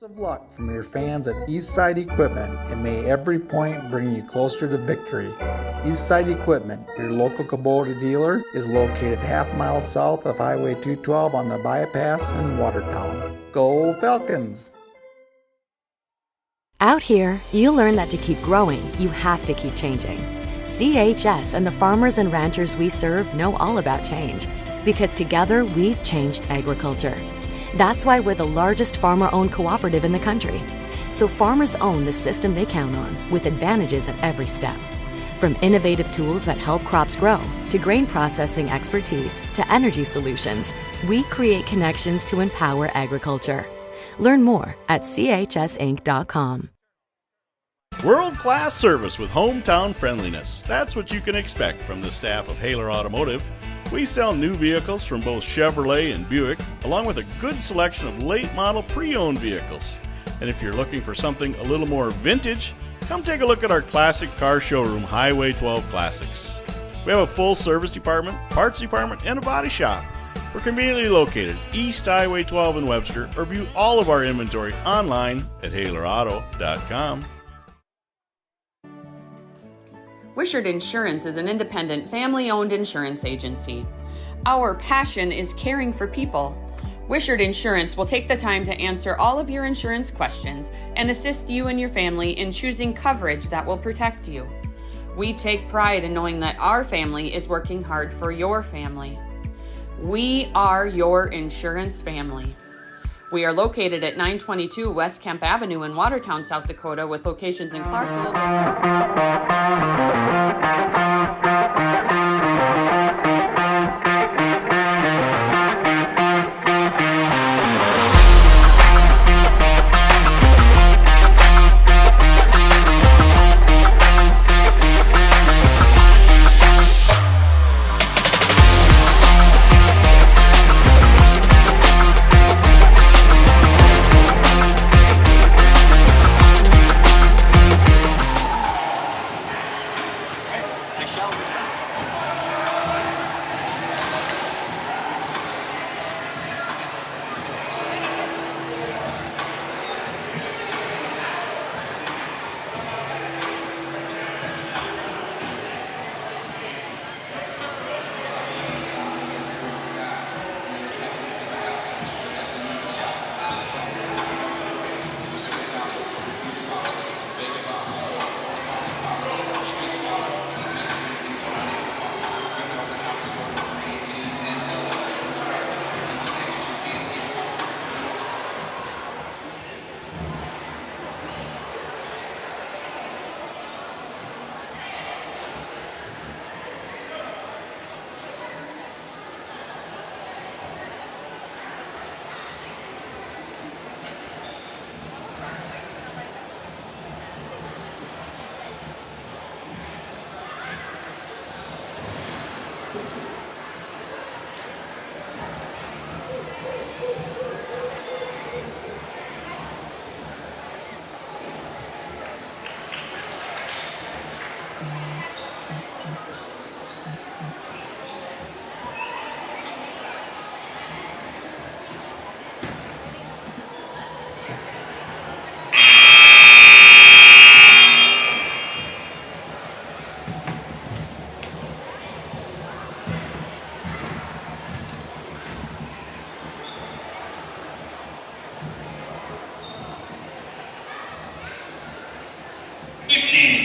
Of luck from your fans at Eastside Equipment, and may every point bring you closer to victory. Eastside Equipment, your local Kubota dealer, is located half-mile south of Highway 212 on the bypass in Watertown. Go Falcons! Out here, you learn that to keep growing, you have to keep changing. CHS and the farmers and ranchers we serve know all about change, because together we've changed agriculture. That's why we're the largest farmer-owned cooperative in the country. So farmers own the system they count on, with advantages at every step. From innovative tools that help crops grow, to grain processing expertise, to energy solutions, we create connections to empower agriculture. Learn more at chsinc.com. World-class service with hometown friendliness. That's what you can expect from the staff of Hecla Automotive. We sell new vehicles from both Chevrolet and Buick, along with a good selection of late-model pre-owned vehicles. And if you're looking for something a little more vintage, come take a look at our classic car showroom, Highway 12 Classics. We have a full service department, parts department, and a body shop. We're conveniently located East Highway 12 in Webster, or view all of our inventory online at HeclaAuto.com. Wishart Insurance is an independent, family-owned insurance agency. Our passion is caring for people. Wishart Insurance will take the time to answer all of your insurance questions and assist you and your family in choosing coverage that will protect you. We take pride in knowing that our family is working hard for your family. We are your insurance family. We are located at 922 West Kemp Avenue in Watertown, South Dakota, with locations in Clarkville.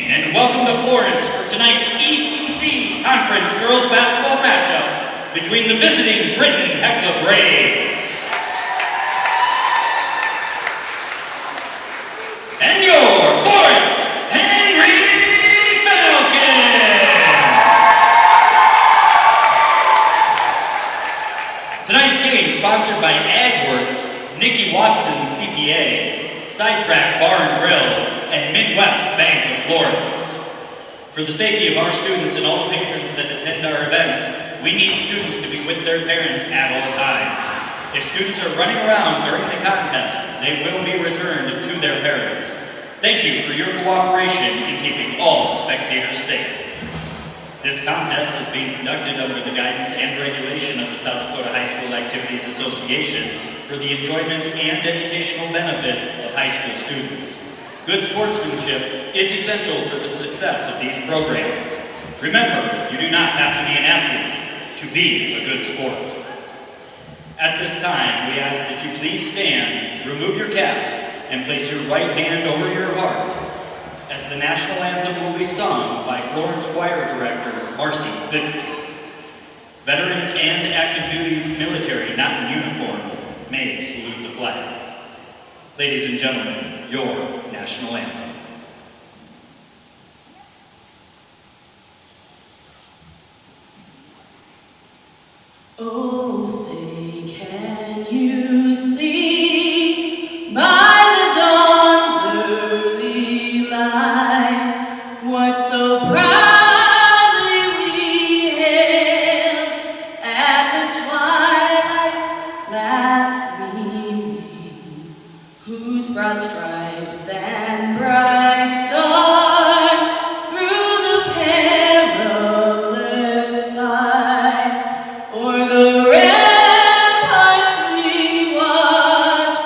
And welcome to Florence for tonight's ECC Conference Girls Basketball matchup between the visiting Britton Hecla Braves and your Florence Henry Falcons. Tonight's game sponsored by AgWorks, Nikki Watson CPA, Sidetrack Bar and Grill, and Midwest Bank of Florence. For the safety of our students and all the patrons that attend our events, we need students to be with their parents at all times. If students are running around during the contest, they will be returned to their parents. Thank you for your cooperation in keeping all spectators safe. This contest is being conducted under the guidance and regulation of the South Dakota High School Activities Association, for the enjoyment and educational benefit of high school students. Good sportsmanship is essential for the success of these programs. Remember, you do not have to be an athlete to be a good sport. At this time, we ask that you please stand, remove your caps, and place your right hand over your heart as the national anthem will be sung by Florence Choir Director Marcy Fitzke. Veterans and active duty military not in uniform may salute the flag. Ladies and gentlemen, your national anthem. Oh, say, can you see by the dawn's early light what so proudly we hailed at the twilight's last gleaming, whose broad stripes and bright stars through the perilous fight o'er the ramparts we watched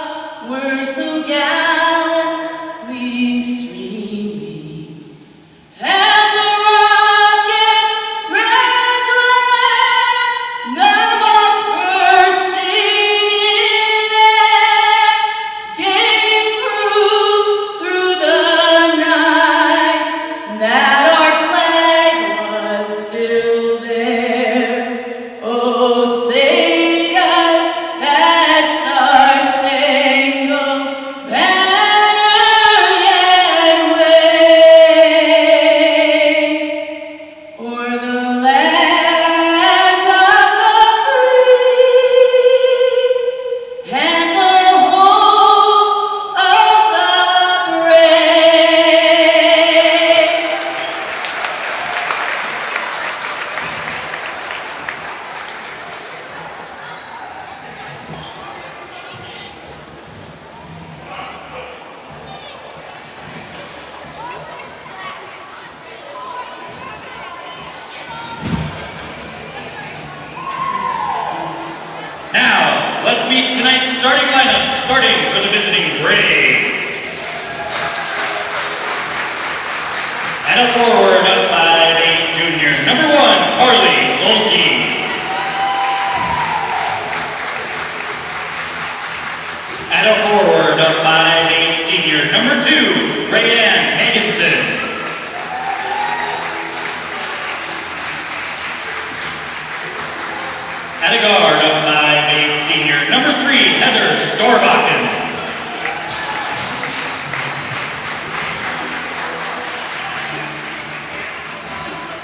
were so gallantly streaming, and the rocket's red glare, the bombs bursting in air, gave proof through the night that our flag was still there. Oh, say does that star-spangled banner yet wave o'er the land of the free and the home of the brave? Now, let's meet tonight's starting lineup, starting for the visiting Braves. At a forward, a 5'8" junior, number 1, Harley Zolke. At a forward, a 5'8" senior, number 2, Rayanne Higginson. At a guard, a 5'8" senior, number 3, Heather Storbakken.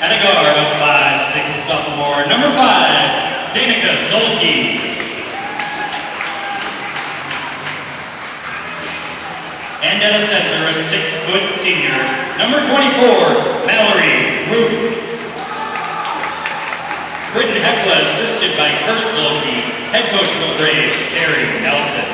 At a guard, a 5'6" sophomore, number 5, Danica Zolke. And at a center, a 6' senior, number 24, Mallory Root. Britton Hecla assisted by Kurt Zolke, head coach for the Braves, Terry Nelson.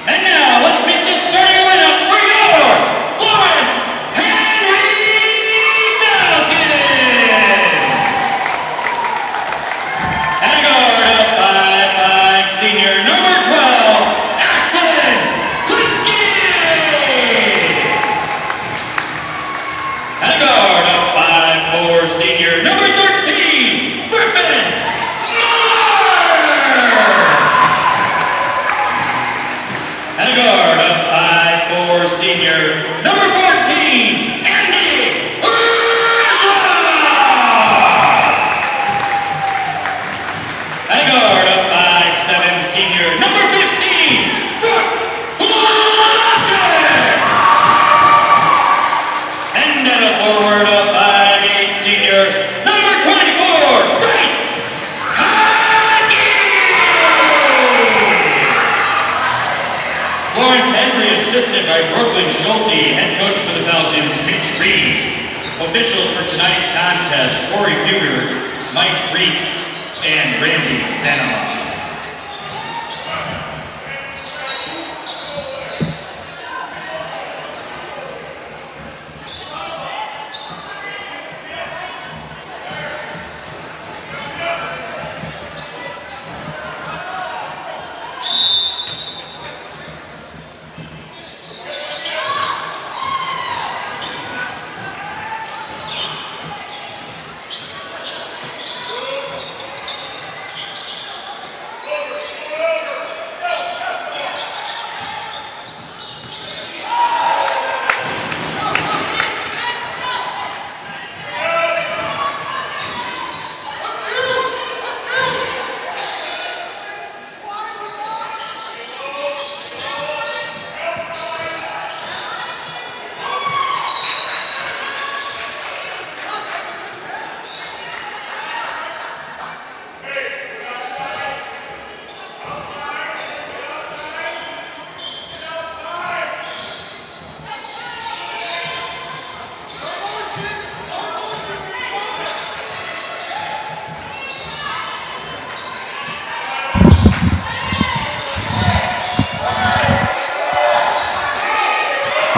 And now, let's meet the starting lineup for your Florence Falcons! At a guard, a 5'5" senior, number 12, Ashlyn Kutzke. At a guard, a 5'4" senior, number 13, Griffin Muller. At a guard, a 5'4" senior, number 14, Andy Rizla. At a guard, a 5'7" senior, number 15, Brooke Logic. And at a forward, a 5'8" senior, number 24, Grace Hagi. Florence Henry assisted by Brooklyn Schulte, head coach for the Falcons, Mitch Reed. Officials for tonight's contest, Corey Fugger, Mike Reitz, and Randy Sanama.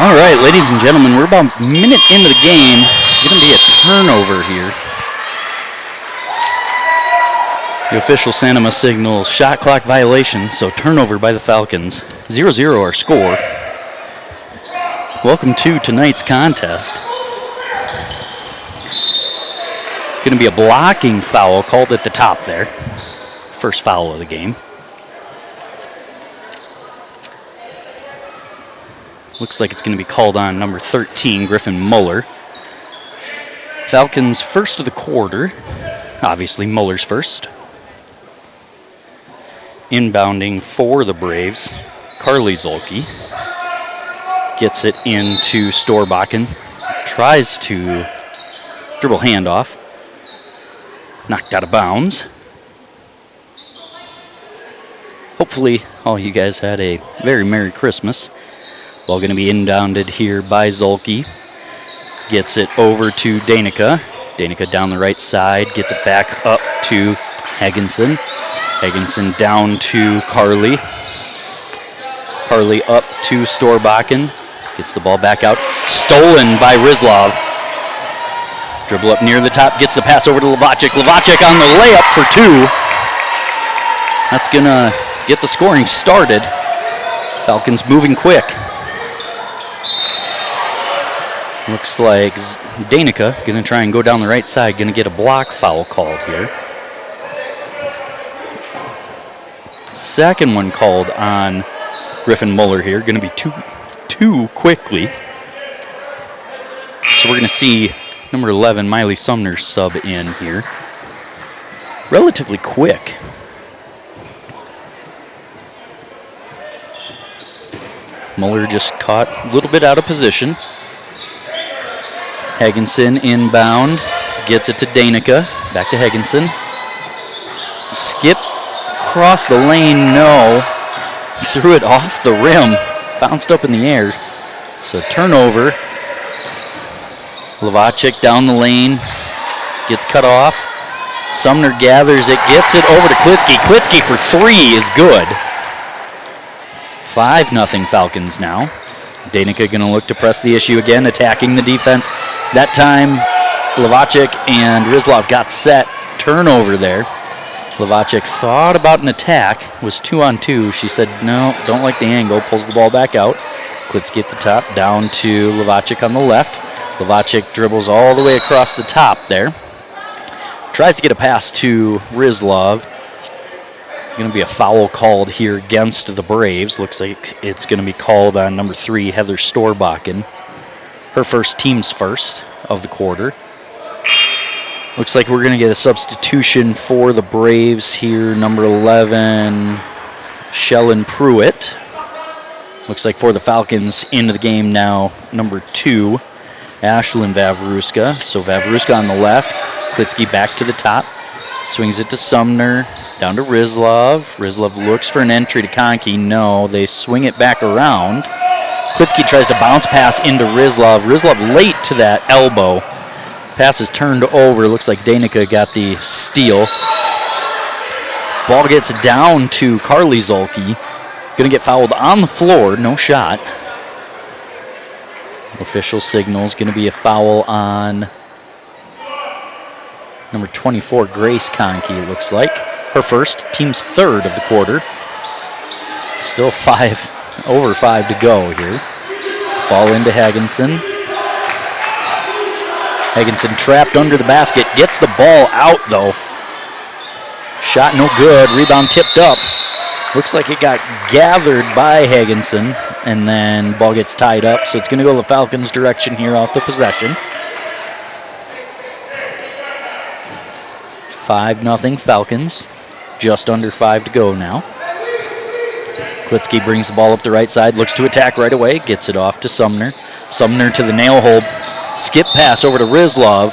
All right, ladies and gentlemen, we're about a minute into the game. Going to be a turnover here. The official sent him a signal, shot clock violation, so turnover by the Falcons. 0-0 our score. Welcome to tonight's contest. Going to be a blocking foul called at the top there. First foul of the game. Looks like it's going to be called on number 13, Griffin Muller. Falcons first of the quarter. Obviously, Muller's first. Inbounding for the Braves, Carly Zolke. Gets it into Storbakken. Tries to dribble handoff. Knocked out of bounds. Hopefully, all you guys had a very Merry Christmas. Ball going to be inbounded here by Zolke. Gets it over to Danica. Danica down the right side. Gets it back up to Higginson. Higginson down to Carly. Carly up to Storbakken. Gets the ball back out. Stolen by Rizlov. Dribble up near the top. Gets the pass over to Levacic. Levacic on the layup for two. That's going to get the scoring started. Falcons moving quick. Looks like Danica going to try and go down the right side. Going to get a block foul called here. Second one called on Griffin Muller here. Going to be two quickly. So we're going to see number 11, Miley Sumner, sub in here. Relatively quick. Muller just caught a little bit out of position. Higginson inbound. Gets it to Danica. Back to Higginson. Skip. Across the lane, no. Threw it off the rim. Bounced up in the air. So turnover. Levacic down the lane. Gets cut off. Sumner gathers it. Gets it over to Klitsky. Klitsky for three is good. 5-0 Falcons now. Danica going to look to press the issue again, attacking the defense. That time, Levacic and Rizlov got set. Turnover there. Levacic thought about an attack, was 2-on-2. She said, no, don't like the angle, pulls the ball back out. Klitsky at the top, down to Levacic on the left. Levacic dribbles all the way across the top there. Tries to get a pass to Rizlov. Going to be a foul called here against the Braves. Looks like it's going to be called on number 3, Heather Storbakken. Her first, team's first of the quarter. Looks like we're going to get a substitution for the Braves here. Number 11, Shellen Pruitt. Looks like for the Falcons into the game now, number 2, Ashlyn Vavruska. So Vavruska on the left. Klitsky back to the top. Swings it to Sumner. Down to Rizlov. Rizlov looks for an entry to Conkey. No, they swing it back around. Klitsky tries to bounce pass into Rizlov. Rizlov late to that elbow. Pass is turned over. Looks like Danica got the steal. Ball gets down to Carly Zolke. Going to get fouled on the floor. No shot. Official signals. Going to be a foul on number 24, Grace Conkey, looks like. Her first, team's third of the quarter. Still over 5 to go here. Ball into Higginson. Higginson trapped under the basket. Gets the ball out, though. Shot no good. Rebound tipped up. Looks like it got gathered by Higginson. And then ball gets tied up. So it's going to go the Falcons' direction here off the possession. 5-0 Falcons. Just under 5 to go now. Klitsky brings the ball up the right side. Looks to attack right away. Gets it off to Sumner. Sumner to the nail hole. Skip pass over to Rizlov.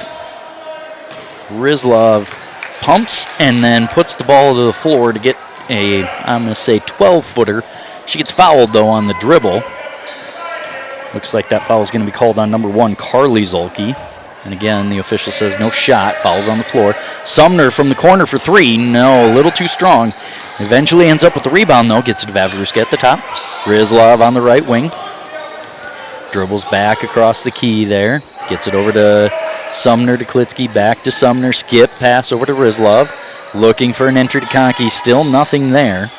Rizlov pumps and then puts the ball to the floor to get a, I'm going to say, 12-footer. She gets fouled, though, on the dribble. Looks like that foul is going to be called on number 1, Carly Zolke. And again, the official says no shot. Foul's on the floor. Sumner from the corner for 3. No, a little too strong. Eventually ends up with the rebound, though. Gets it to Vavruska at the top. Rizlov on the right wing. Dribbles back across the key there. Gets it over to Sumner to Klitsky. Back to Sumner. Skip. Pass over to Rizlov. Looking for an entry to Conkey. Still nothing there.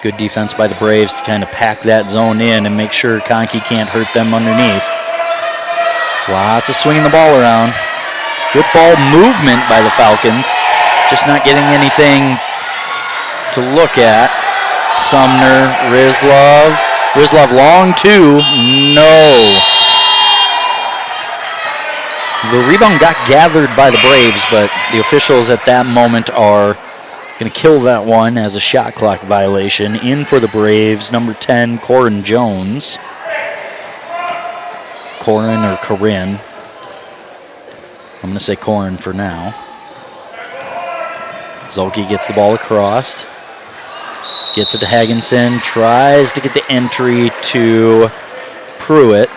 Good defense by the Braves to kind of pack that zone in and make sure Conkey can't hurt them underneath. Lots of swinging the ball around. Good ball movement by the Falcons. Just not getting anything to look at. Sumner, Rizlov. Rizlov long two. No. The rebound got gathered by the Braves, but the officials at that moment are going to kill that one as a shot clock violation. In for the Braves, number 10, Corin Jones. Corin or Corinne. I'm going to say Corin for now. Zolke gets the ball across. Gets it to Hagenson. Tries to get the entry to Pruitt.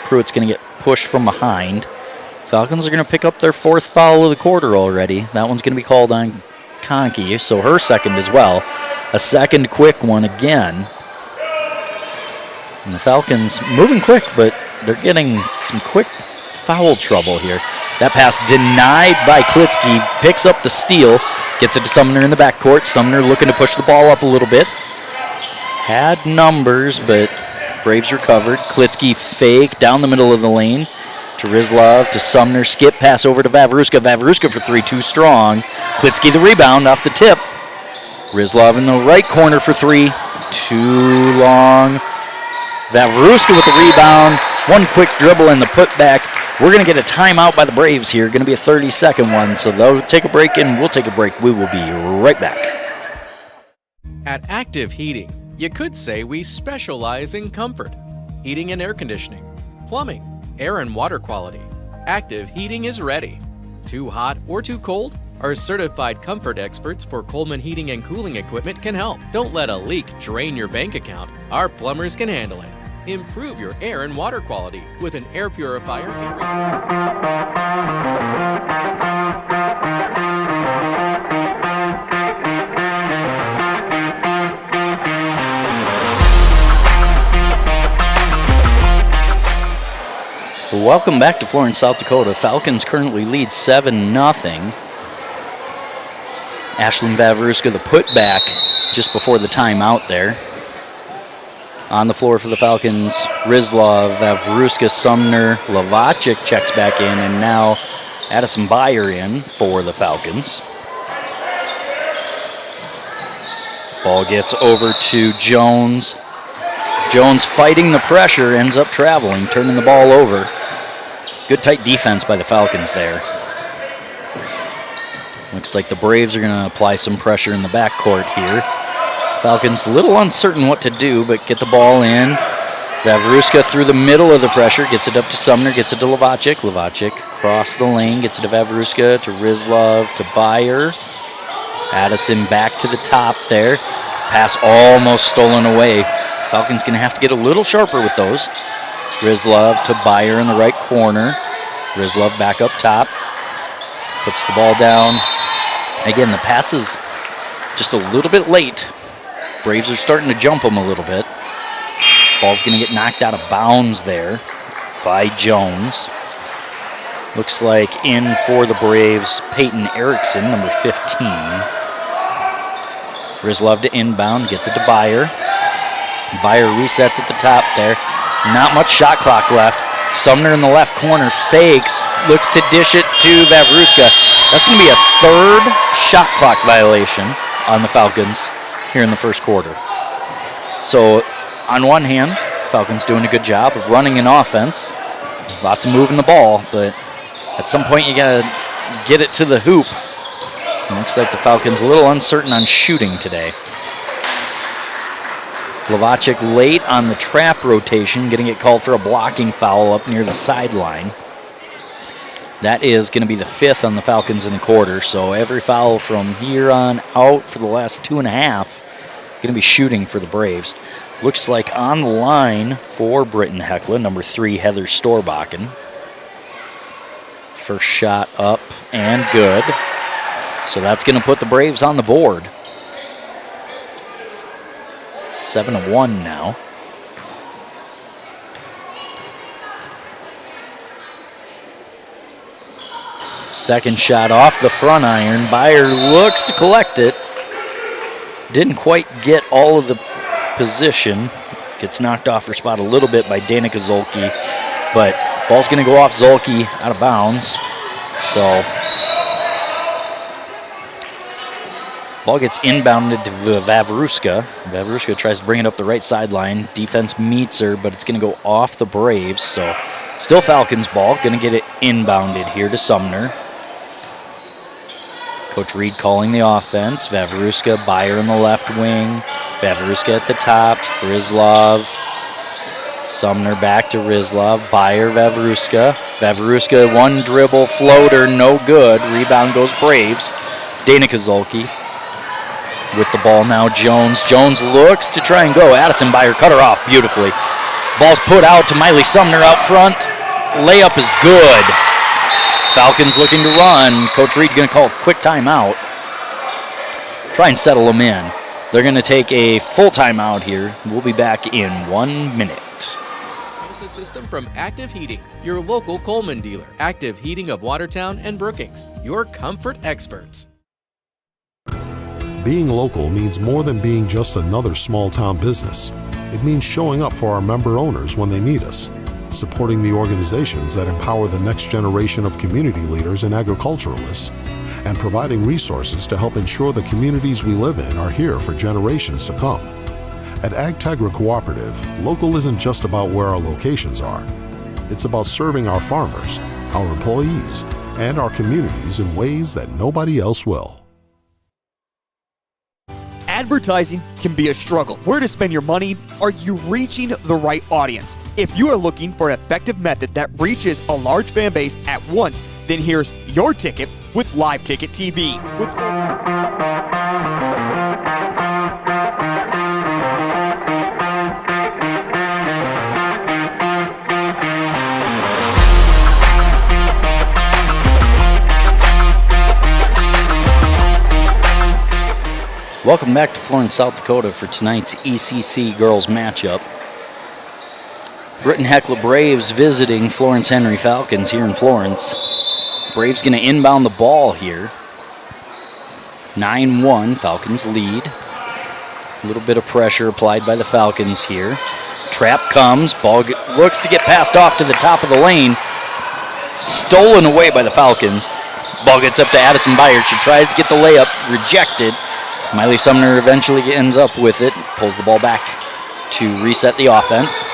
Pruitt's going to get pushed from behind. Falcons are going to pick up their 4th foul of the quarter already. That one's going to be called on Conkey, so her 2nd as well. A 2nd quick one again. And the Falcons moving quick, but they're getting some quick foul trouble here. That pass denied by Klitsky. Picks up the steal. Gets it to Sumner in the backcourt. Sumner looking to push the ball up a little bit. Had numbers, but Braves recovered. Klitsky fake down the middle of the lane. To Rizlov, to Sumner, skip pass over to Vavruska. Vavruska for 3, too strong. Klitsky the rebound off the tip. Rizlov in the right corner for 3, too long. Vavruska with the rebound. One quick dribble and the putback. We're going to get a timeout by the Braves here. Going to be a 30-second one, so they'll take a break and we'll take a break. We will be right back. At Active Heating, you could say we specialize in comfort, heating and air conditioning, plumbing, air and water quality. Active Heating is ready. Too hot or too cold? Our certified comfort experts for Coleman Heating and Cooling Equipment can help. Don't let a leak drain your bank account. Our plumbers can handle it. Improve your air and water quality with an air purifier. Welcome back to Florence, South Dakota. Falcons currently lead 7-0. Ashlyn Vavruska, the putback just before the timeout there. On the floor for the Falcons, Rizlov, Vavruska, Sumner, Lovacic checks back in, and now Addison Beyer in for the Falcons. Ball gets over to Jones. Jones fighting the pressure, ends up traveling, turning the ball over. Good tight defense by the Falcons there. Looks like the Braves are going to apply some pressure in the backcourt here. Falcons a little uncertain what to do, but get the ball in. Vavruska through the middle of the pressure, gets it up to Sumner, gets it to Lovacic. Lovacic across the lane, gets it to Vavruska, to Rizlov, to Beyer. Addison back to the top there. Pass almost stolen away. Falcons going to have to get a little sharper with those. Rizlov to Beyer in the right corner. Rizlov back up top. Puts the ball down. Again, the pass is just a little bit late. Braves are starting to jump them a little bit. Ball's going to get knocked out of bounds there by Jones. Looks like in for the Braves, Peyton Erickson, number 15. Rizlov to inbound, gets it to Beyer. Beyer resets at the top there. Not much shot clock left. Sumner in the left corner fakes, looks to dish it to Vavruska. That's going to be a 3rd shot clock violation on the Falcons here in the first quarter. So on one hand, Falcons doing a good job of running an offense. Lots of moving the ball, but at some point you got to get it to the hoop. It looks like the Falcons a little uncertain on shooting today. Lovacic late on the trap rotation, going to get called for a blocking foul up near the sideline. That is going to be the 5th on the Falcons in the quarter, so every foul from here on out for the last 2.5 going to be shooting for the Braves. Looks like on the line for Britton Hecla, number 3, Heather Storbakken. First shot up and good. So that's going to put the Braves on the board. 7-1 now. Second shot off the front iron. Byer looks to collect it. Didn't quite get all of the position. Gets knocked off her spot a little bit by Danica Zolke. But ball's going to go off Zolke out of bounds. So ball gets inbounded to Vavruska. Vavruska tries to bring it up the right sideline. Defense meets her, but it's going to go off the Braves. So still Falcons ball. Going to get it inbounded here to Sumner. Coach Reed calling the offense. Vavruska, Byer in the left wing. Vavruska at the top. Rizlov. Sumner back to Rizlov. Byer, Vavruska. Vavruska, one dribble, floater, no good. Rebound goes Braves. Danica Zolke with the ball now. Jones. Jones looks to try and go. Addison Byer cut her off beautifully. Ball's put out to Miley Sumner out front. Layup is good. Falcons looking to run. Coach Reed going to call a quick timeout. Try and settle them in. They're going to take a full timeout here. We'll be back in 1 minute. System from Active Heating, your local Coleman dealer. Active Heating of Watertown and Brookings, your comfort experts. Being local means more than being just another small-town business. It means showing up for our member owners when they need us, supporting the organizations that empower the next generation of community leaders and agriculturalists, and providing resources to help ensure the communities we live in are here for generations to come. At AgTegra Cooperative, local isn't just about where our locations are. It's about serving our farmers, our employees, and our communities in ways that nobody else will. Advertising can be a struggle. Where to spend your money? Are you reaching the right audience? If you are looking for an effective method that reaches a large fan base at once, then here's your ticket with Live Ticket TV. Welcome back to Florence, South Dakota for tonight's ECC girls matchup. Britton Hecla Braves visiting Florence Henry Falcons here in Florence. Braves going to inbound the ball here. 9-1, Falcons lead. A little bit of pressure applied by the Falcons here. Trap comes, ball looks to get passed off to the top of the lane. Stolen away by the Falcons. Ball gets up to Addison Byer. She tries to get the layup, rejected. Miley Sumner eventually ends up with it, pulls the ball back to reset the offense.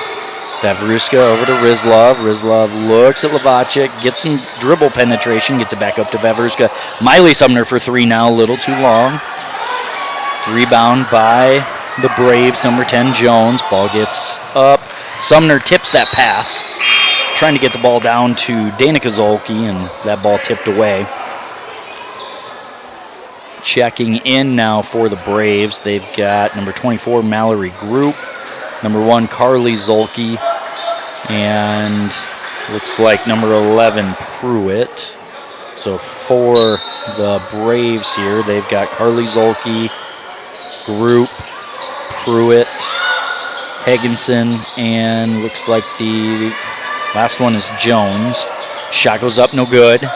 Vavruska over to Rizlov. Rizlov looks at Levacic, gets some dribble penetration, gets it back up to Vavruska. Miley Sumner for three now, a little too long. Rebound by the Braves, number 10, Jones. Ball gets up. Sumner tips that pass, trying to get the ball down to Danica Zolke, and that ball tipped away. Checking in now for the Braves, they've got number 24, Mallory Group, number 1, Carly Zolke, and looks like number 11, Pruitt. So for the Braves here, they've got Carly Zolke, Group, Pruitt, Higginson, and looks like the last one is Jones. Shot goes up, no good.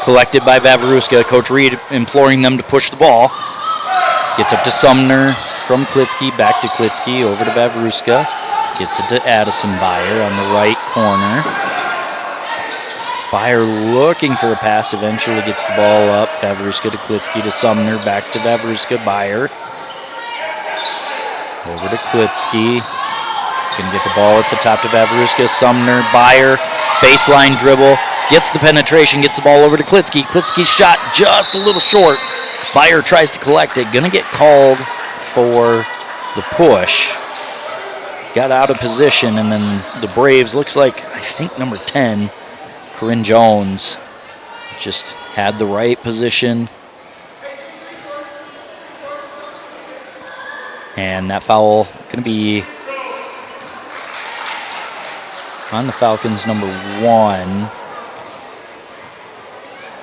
Collected by Vavruska. Coach Reed imploring them to push the ball. Gets up to Sumner from Klitsky, back to Klitsky, over to Vavruska. Gets it to Addison Byer on the right corner. Byer looking for a pass, eventually gets the ball up. Vavruska to Klitsky to Sumner, back to Vavruska, Byer. Over to Klitsky. Gonna get the ball at the top to Vavruska. Sumner, Byer, baseline dribble. Gets the penetration, gets the ball over to Klitsky. Klitsky's shot just a little short. Byer tries to collect it. Gonna get called for the push. Got out of position, and then the Braves, looks like, I think number 10, Corinne Jones, just had the right position. And that foul gonna be on the Falcons, number 1.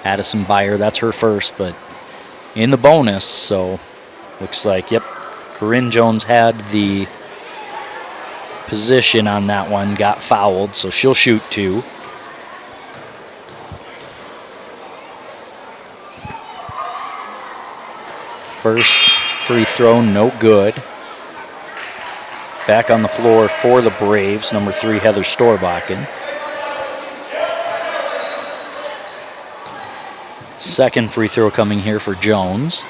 Addison Byer, that's her first, but in the bonus, so looks like, yep, Corinne Jones had the position on that one, got fouled, so she'll shoot 2. First free throw, no good. Back on the floor for the Braves, number 3, Heather Storbakken. Second free throw coming here for Jones.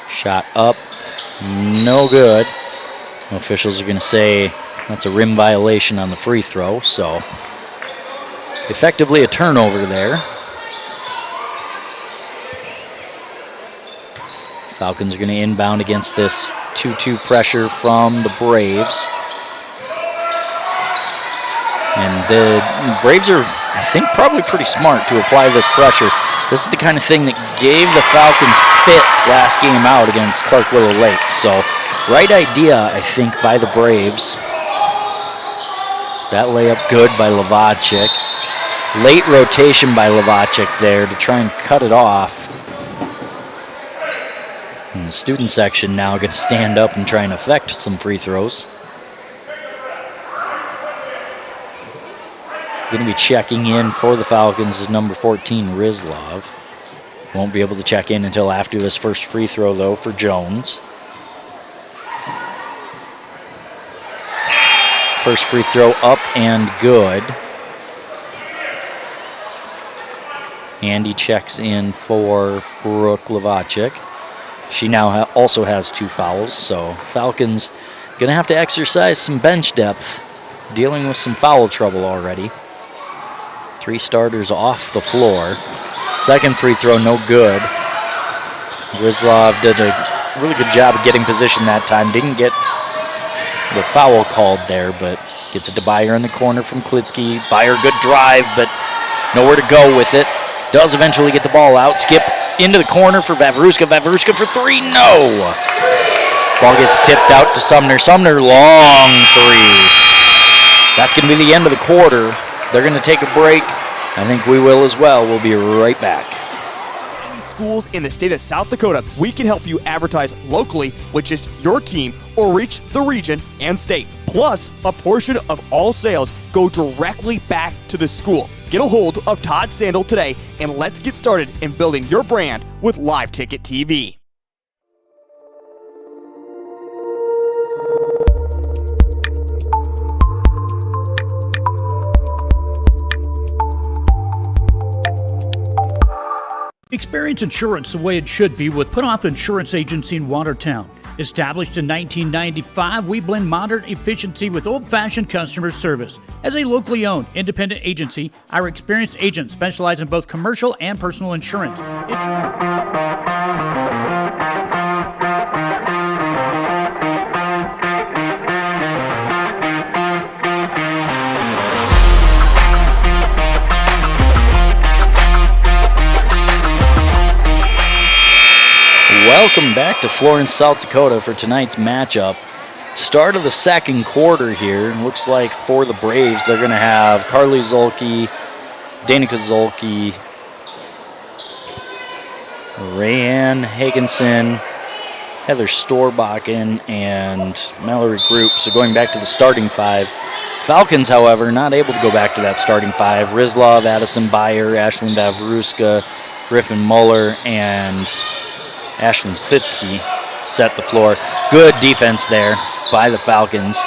Shot up, no good. Officials are going to say that's a rim violation on the free throw, so effectively a turnover there. Falcons are going to inbound against this 2-2 pressure from the Braves. And the Braves are, I think, probably pretty smart to apply this pressure. This is the kind of thing that gave the Falcons fits last game out against Clark Willow Lake. So, right idea, I think, by the Braves. That layup good by Lovacic. Late rotation by Lovacic there to try and cut it off. And the student section now going to stand up and try and affect some free throws. Going to be checking in for the Falcons is number 14, Rizlov. Won't be able to check in until after this first free throw, though, for Jones. First free throw up and good. Andy checks in for Brooke Lovacic. She now also has 2 fouls, so Falcons going to have to exercise some bench depth, dealing with some foul trouble already. 3 starters off the floor. Second free throw, no good. Rizlov did a really good job of getting position that time. Didn't get the foul called there, but gets it to Byer in the corner from Klitsky. Byer, good drive, but nowhere to go with it. Does eventually get the ball out. Skip into the corner for Vavruska. Vavruska for 3, no! Ball gets tipped out to Sumner. Sumner, long 3. That's going to be the end of the quarter. They're going to take a break. I think we will as well. We'll be right back. Schools in the state of South Dakota, we can help you advertise locally with just your team or reach the region and state. Plus, a portion of all sales go directly back to the school. Get a hold of Todd Sandel today and let's get started in building your brand with Live Ticket TV. Experience insurance the way it should be with Putoff Insurance Agency in Watertown. Established in 1995, we blend modern efficiency with old-fashioned customer service. As a locally owned, independent agency, our experienced agents specialize in both commercial and personal insurance. Welcome back to Florence, South Dakota for tonight's matchup. Start of the second quarter here. Looks like for the Braves, they're going to have Carly Zolke, Danica Zolke, Rayanne Hagenson, Heather Storbakken, and Mallory Group. So going back to the starting 5. Falcons, however, not able to go back to that starting 5. Rizlov, Addison Byer, Ashlyn Vavruska, Griffin Muller, and Ashlyn Klitsky set the floor. Good defense there by the Falcons.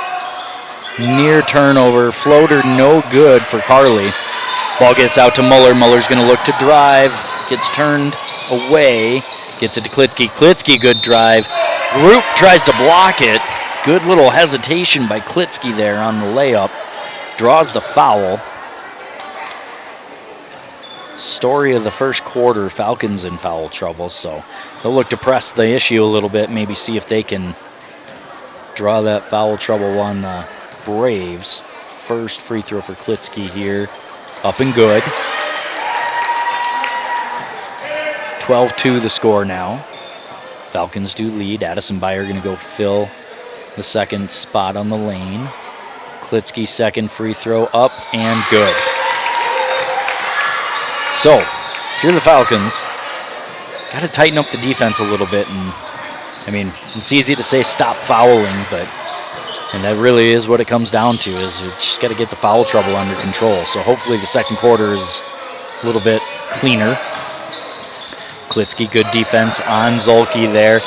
Near turnover, floater no good for Carly. Ball gets out to Muller. Muller's going to look to drive. Gets turned away. Gets it to Klitsky. Klitsky, good drive. Group tries to block it. Good little hesitation by Klitsky there on the layup. Draws the foul. Story of the first quarter, Falcons in foul trouble, so they'll look to press the issue a little bit, maybe see if they can draw that foul trouble on the Braves. First free throw for Klitsky here, up and good. 12-2 the score now. Falcons do lead. Addison Byer going to go fill the second spot on the lane. Klitsky second free throw up and good. So, if you're the Falcons, got to tighten up the defense a little bit. And I mean, it's easy to say stop fouling, and that really is what it comes down to, is you just got to get the foul trouble under control. So hopefully the second quarter is a little bit cleaner. Klitsky, good defense on Zolke there.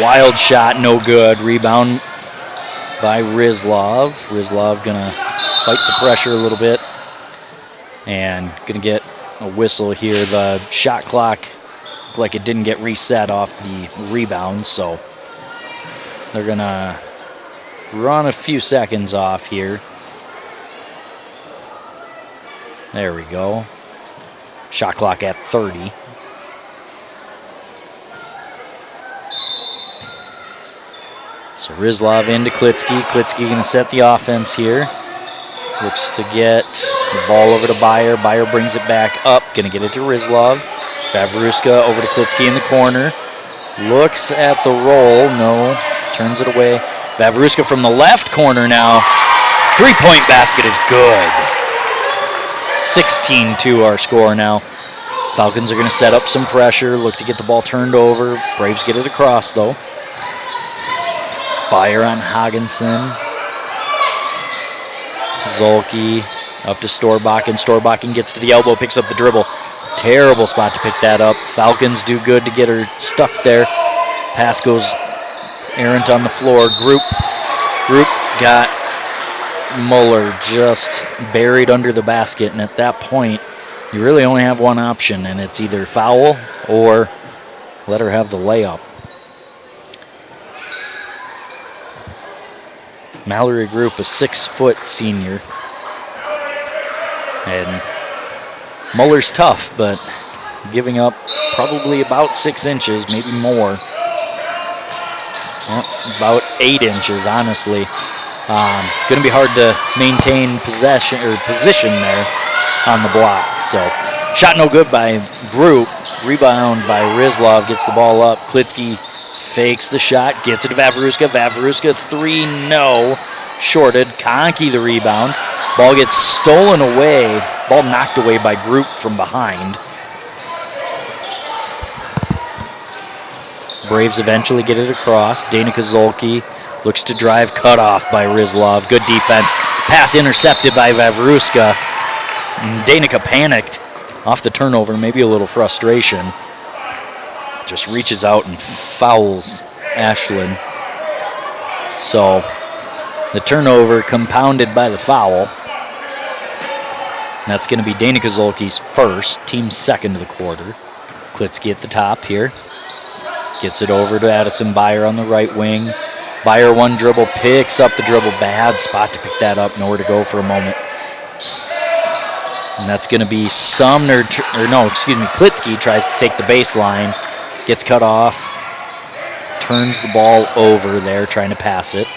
Wild shot, no good. Rebound by Rizlov. Rizlov gonna fight the pressure a little bit and gonna get a whistle here. The shot clock looked like it didn't get reset off the rebound, so they're gonna run a few seconds off here. There we go. Shot clock at 30. So Rizlov into Klitsky. Klitsky gonna set the offense here. Looks to get the ball over to Byer. Byer brings it back up. Gonna get it to Rizlov. Vavruska over to Klitsky in the corner. Looks at the roll. No. Turns it away. Vavruska from the left corner now. Three-point basket is good. 16-2 our score now. Falcons are going to set up some pressure. Look to get the ball turned over. Braves get it across, though. Byer on Haagensen. Zolke up to Storbakken. Storbakken gets to the elbow, picks up the dribble. Terrible spot to pick that up. Falcons do good to get her stuck there. Pass goes errant on the floor. Group got Muller just buried under the basket, and at that point, you really only have one option, and it's either foul or let her have the layup. Mallory Group, a 6-foot senior. And Muller's tough, but giving up probably about 6 inches, maybe more. Well, about 8 inches, honestly. Going to be hard to maintain position there on the block. So, shot no good by Group. Rebound by Rizlov, gets the ball up. Klitsky fakes the shot, gets it to Vavruska. Vavruska, 3, no. Shorted. Conkey the rebound. Ball gets stolen away. Ball knocked away by Group from behind. Braves eventually get it across. Danica Zolke looks to drive, cut off by Rizlov. Good defense. Pass intercepted by Vavruska. Danica panicked off the turnover, maybe a little frustration. Just reaches out and fouls Ashlyn. So the turnover compounded by the foul. That's going to be Danica Zolke's first, team's second of the quarter. Klitsky at the top here. Gets it over to Addison Byer on the right wing. Byer one dribble, picks up the dribble. Bad spot to pick that up, nowhere to go for a moment. And that's going to be Klitsky tries to take the baseline. Gets cut off. Turns the ball over there, trying to pass it.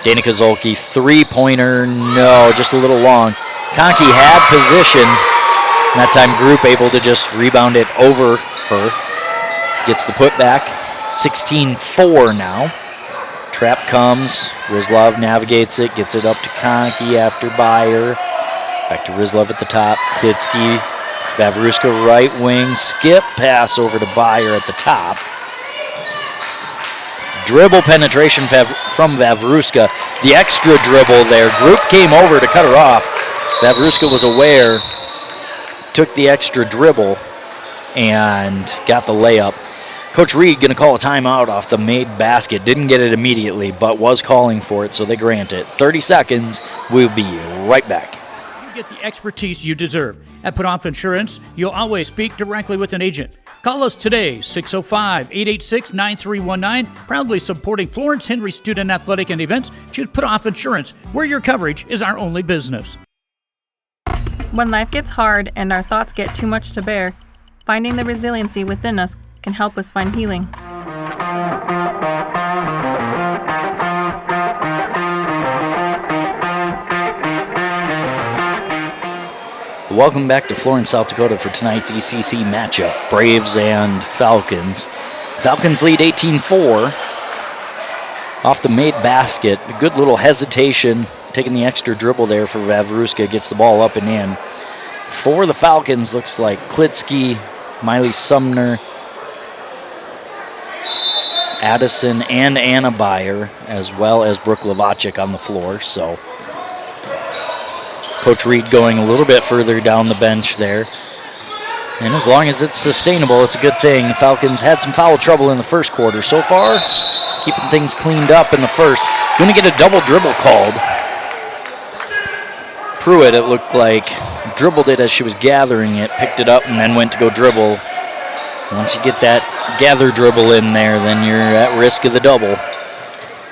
Danica Zolke, three-pointer, no, just a little long. Conkey had position. And that time Group able to just rebound it over her. Gets the putback. 16-4 now. Trap comes. Rizlov navigates it. Gets it up to Conkey after Byer. Back to Rizlov at the top. Klitsky. Vavruska right wing. Skip pass over to Byer at the top. Dribble penetration from Vavruska. The extra dribble there. Group came over to cut her off. Vavruska was aware. Took the extra dribble and got the layup. Coach Reed going to call a timeout off the made basket. Didn't get it immediately, but was calling for it, so they grant it. 30 seconds. We'll be right back. You get the expertise you deserve. At Put Off Insurance, you'll always speak directly with an agent. Call us today, 605-886-9319. Proudly supporting Florence Henry Student Athletic and Events. Choose Put Off Insurance, where your coverage is our only business. When life gets hard and our thoughts get too much to bear, finding the resiliency within us can help us find healing. Welcome back to Florence, South Dakota for tonight's ECC matchup, Braves and Falcons. Falcons lead 18-4 off the made basket. A good little hesitation, taking the extra dribble there for Vavruska, gets the ball up and in. For the Falcons, looks like Klitsky, Miley Sumner, Addison, and Anna Byer, as well as Brooke Lovacek on the floor. So Coach Reed going a little bit further down the bench there. And as long as it's sustainable, it's a good thing. The Falcons had some foul trouble in the first quarter. So far, keeping things cleaned up in the first. Going to get a double dribble called. Pruitt, it looked like, dribbled it as she was gathering it, picked it up, and then went to go dribble. Once you get that gather dribble in there, then you're at risk of the double.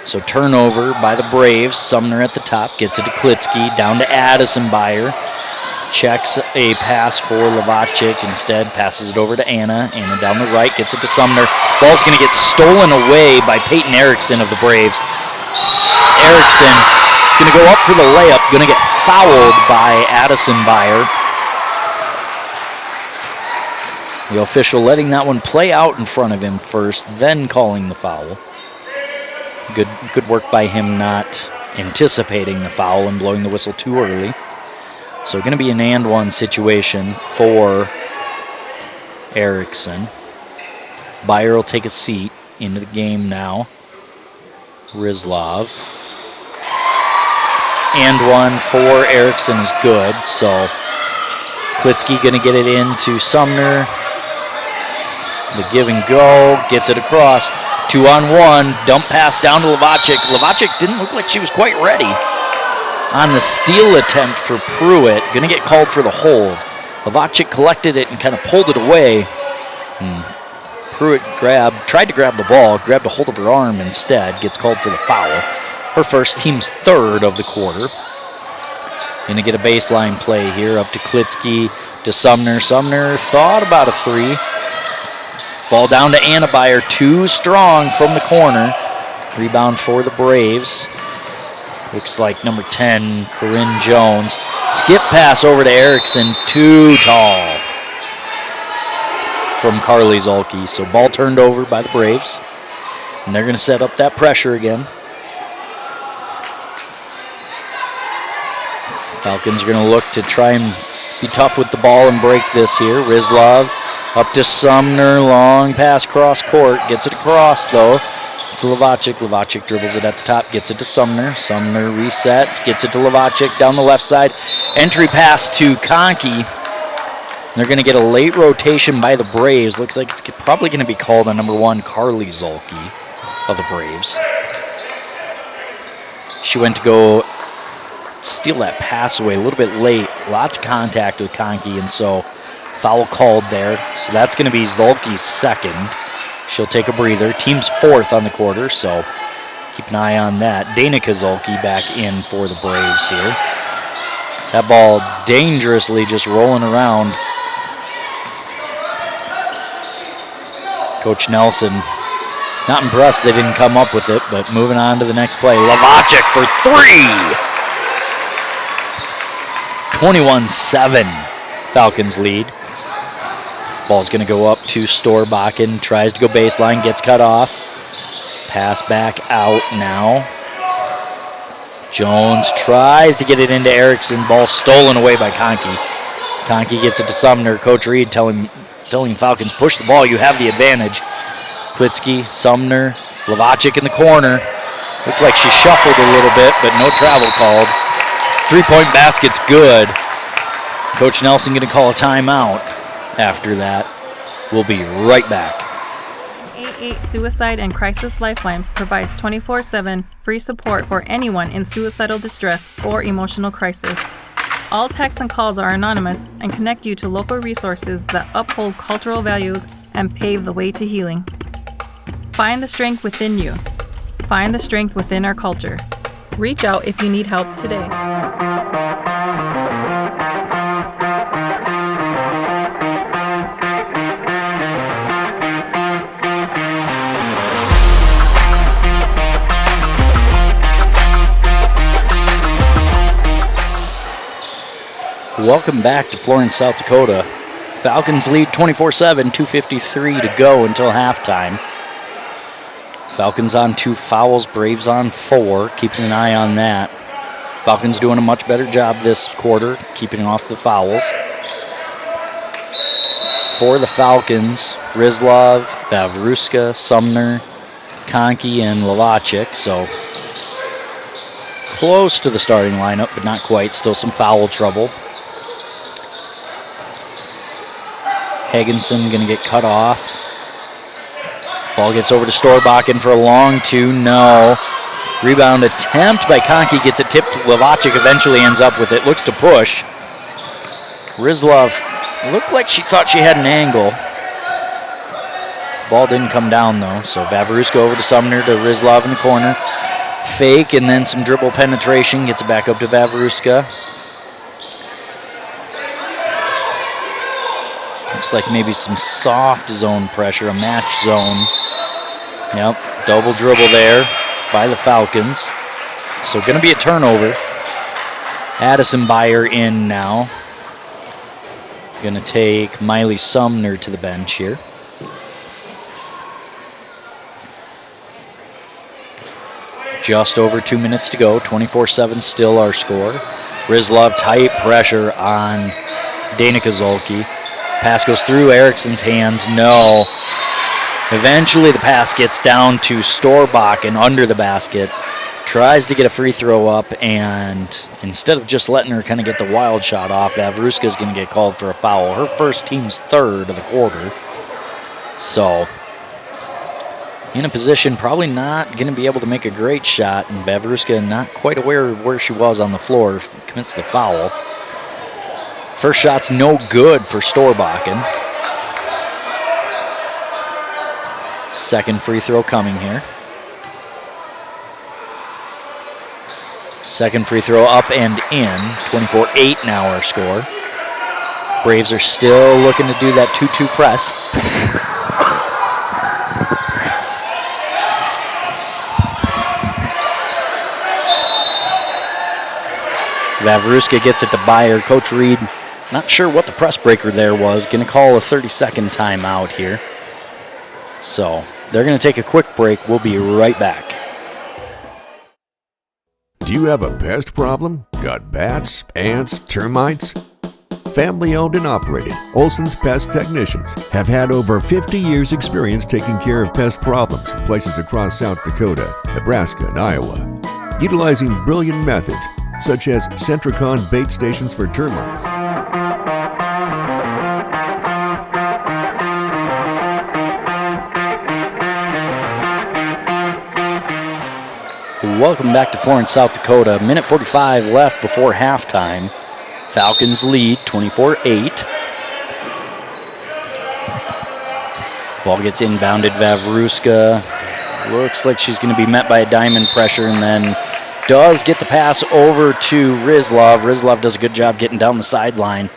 So turnover by the Braves. Sumner at the top, gets it to Klitsky, down to Addison Beyer. Checks a pass for Lovacic, instead passes it over to Anna. Anna down the right, gets it to Sumner. Ball's going to get stolen away by Peyton Erickson of the Braves. Erickson going to go up for the layup, going to get fouled by Addison Beyer. The official letting that one play out in front of him first, then calling the foul. Good work by him not anticipating the foul and blowing the whistle too early. So going to be an and one situation for Erickson. Beyer will take a seat into the game now. Rizlov. And one for Erickson is good. So Klitsky going to get it into Sumner. The give and go, gets it across. 2-on-1, dump pass down to Lovacic. Lovacic didn't look like she was quite ready on the steal attempt for Pruitt. Going to get called for the hold. Lovacic collected it and kind of pulled it away. Pruitt tried to grab the ball, grabbed a hold of her arm instead, gets called for the foul. Her first, team's third of the quarter. Going to get a baseline play here up to Klitsky, to Sumner. Sumner thought about a three. Ball down to Anna Beyer, too strong from the corner. Rebound for the Braves. Looks like number 10, Corinne Jones. Skip pass over to Erickson, too tall from Carly Zolke. So ball turned over by the Braves. And they're going to set up that pressure again. Falcons are going to look to try and be tough with the ball and break this here. Rizlov up to Sumner, long pass cross court. Gets it across though to Lovacic. Lovacic dribbles it at the top, gets it to Sumner. Sumner resets, gets it to Lovacic down the left side. Entry pass to Conkey. They're going to get a late rotation by the Braves. Looks like it's probably going to be called on number 1, Carly Zolke of the Braves. She went to go steal that pass away a little bit late. Lots of contact with Conkey, and so foul called there. So that's going to be Zolke's second. She'll take a breather. Team's fourth on the quarter, so keep an eye on that. Danica Zolke back in for the Braves here. That ball dangerously just rolling around. Coach Nelson not impressed they didn't come up with it, but moving on to the next play. Lovacic for 3! 21-7, Falcons lead. Ball's going to go up to Storbakken, tries to go baseline, gets cut off. Pass back out now. Jones tries to get it into Erickson. Ball stolen away by Conkey. Conkey gets it to Sumner. Coach Reed telling Falcons, push the ball, you have the advantage. Klitsky, Sumner, Lovacic in the corner. Looked like she shuffled a little bit, but no travel called. Three-point basket's good. Coach Nelson going to call a timeout after that. We'll be right back. 888 Suicide and Crisis Lifeline provides 24/7 free support for anyone in suicidal distress or emotional crisis. All texts and calls are anonymous and connect you to local resources that uphold cultural values and pave the way to healing. Find the strength within you. Find the strength within our culture. Reach out if you need help today. Welcome back to Florence, South Dakota. Falcons lead 24-7, 2:53 to go until halftime. Falcons on 2 fouls, Braves on 4. Keeping an eye on that. Falcons doing a much better job this quarter, keeping off the fouls. For the Falcons, Rizlov, Vavruska, Sumner, Conkey, and Lovacic. So close to the starting lineup, but not quite. Still some foul trouble. Hagenson going to get cut off. Ball gets over to Storbakken for a long two. No. Rebound attempt by Conkey gets it tipped. Levacic eventually ends up with it. Looks to push. Rizlov looked like she thought she had an angle. Ball didn't come down though, so Vavruska over to Sumner to Rizlov in the corner. Fake and then some dribble penetration. Gets it back up to Vavruska. Looks like maybe some soft zone pressure, a match zone. Yep, double dribble there by the Falcons. So going to be a turnover. Addison Beyer in now. Going to take Miley Sumner to the bench here. Just over 2 minutes to go. 24-7 still our score. Rizlov tight pressure on Dana Kozolki. Pass goes through Erickson's hands. No. Eventually the pass gets down to Storbakken under the basket. Tries to get a free throw up, and instead of just letting her kind of get the wild shot off, Vavruska is going to get called for a foul. Her first, team's third of the quarter. So in a position probably not going to be able to make a great shot, and Vavruska not quite aware of where she was on the floor, commits the foul. First shot's no good for Storbakken. Second free throw coming here. Second free throw up and in. 24-8 now our score. Braves are still looking to do that 2-2 press. Vavruska gets it to Beyer. Coach Reed, not sure what the press breaker there was. Going to call a 30-second timeout here. So they're going to take a quick break. We'll be right back. Do you have a pest problem? Got bats, ants, termites? Family owned and operated, Olson's Pest Technicians have had over 50 years experience taking care of pest problems in places across South Dakota, Nebraska, and Iowa, utilizing brilliant methods such as Centricon bait stations for termites, Welcome back to Florence, South Dakota. Minute 45 left before halftime. Falcons lead 24-8. Ball gets inbounded. Vavruska looks like she's going to be met by a diamond pressure, and then does get the pass over to Rizlov. Rizlov does a good job getting down the sideline.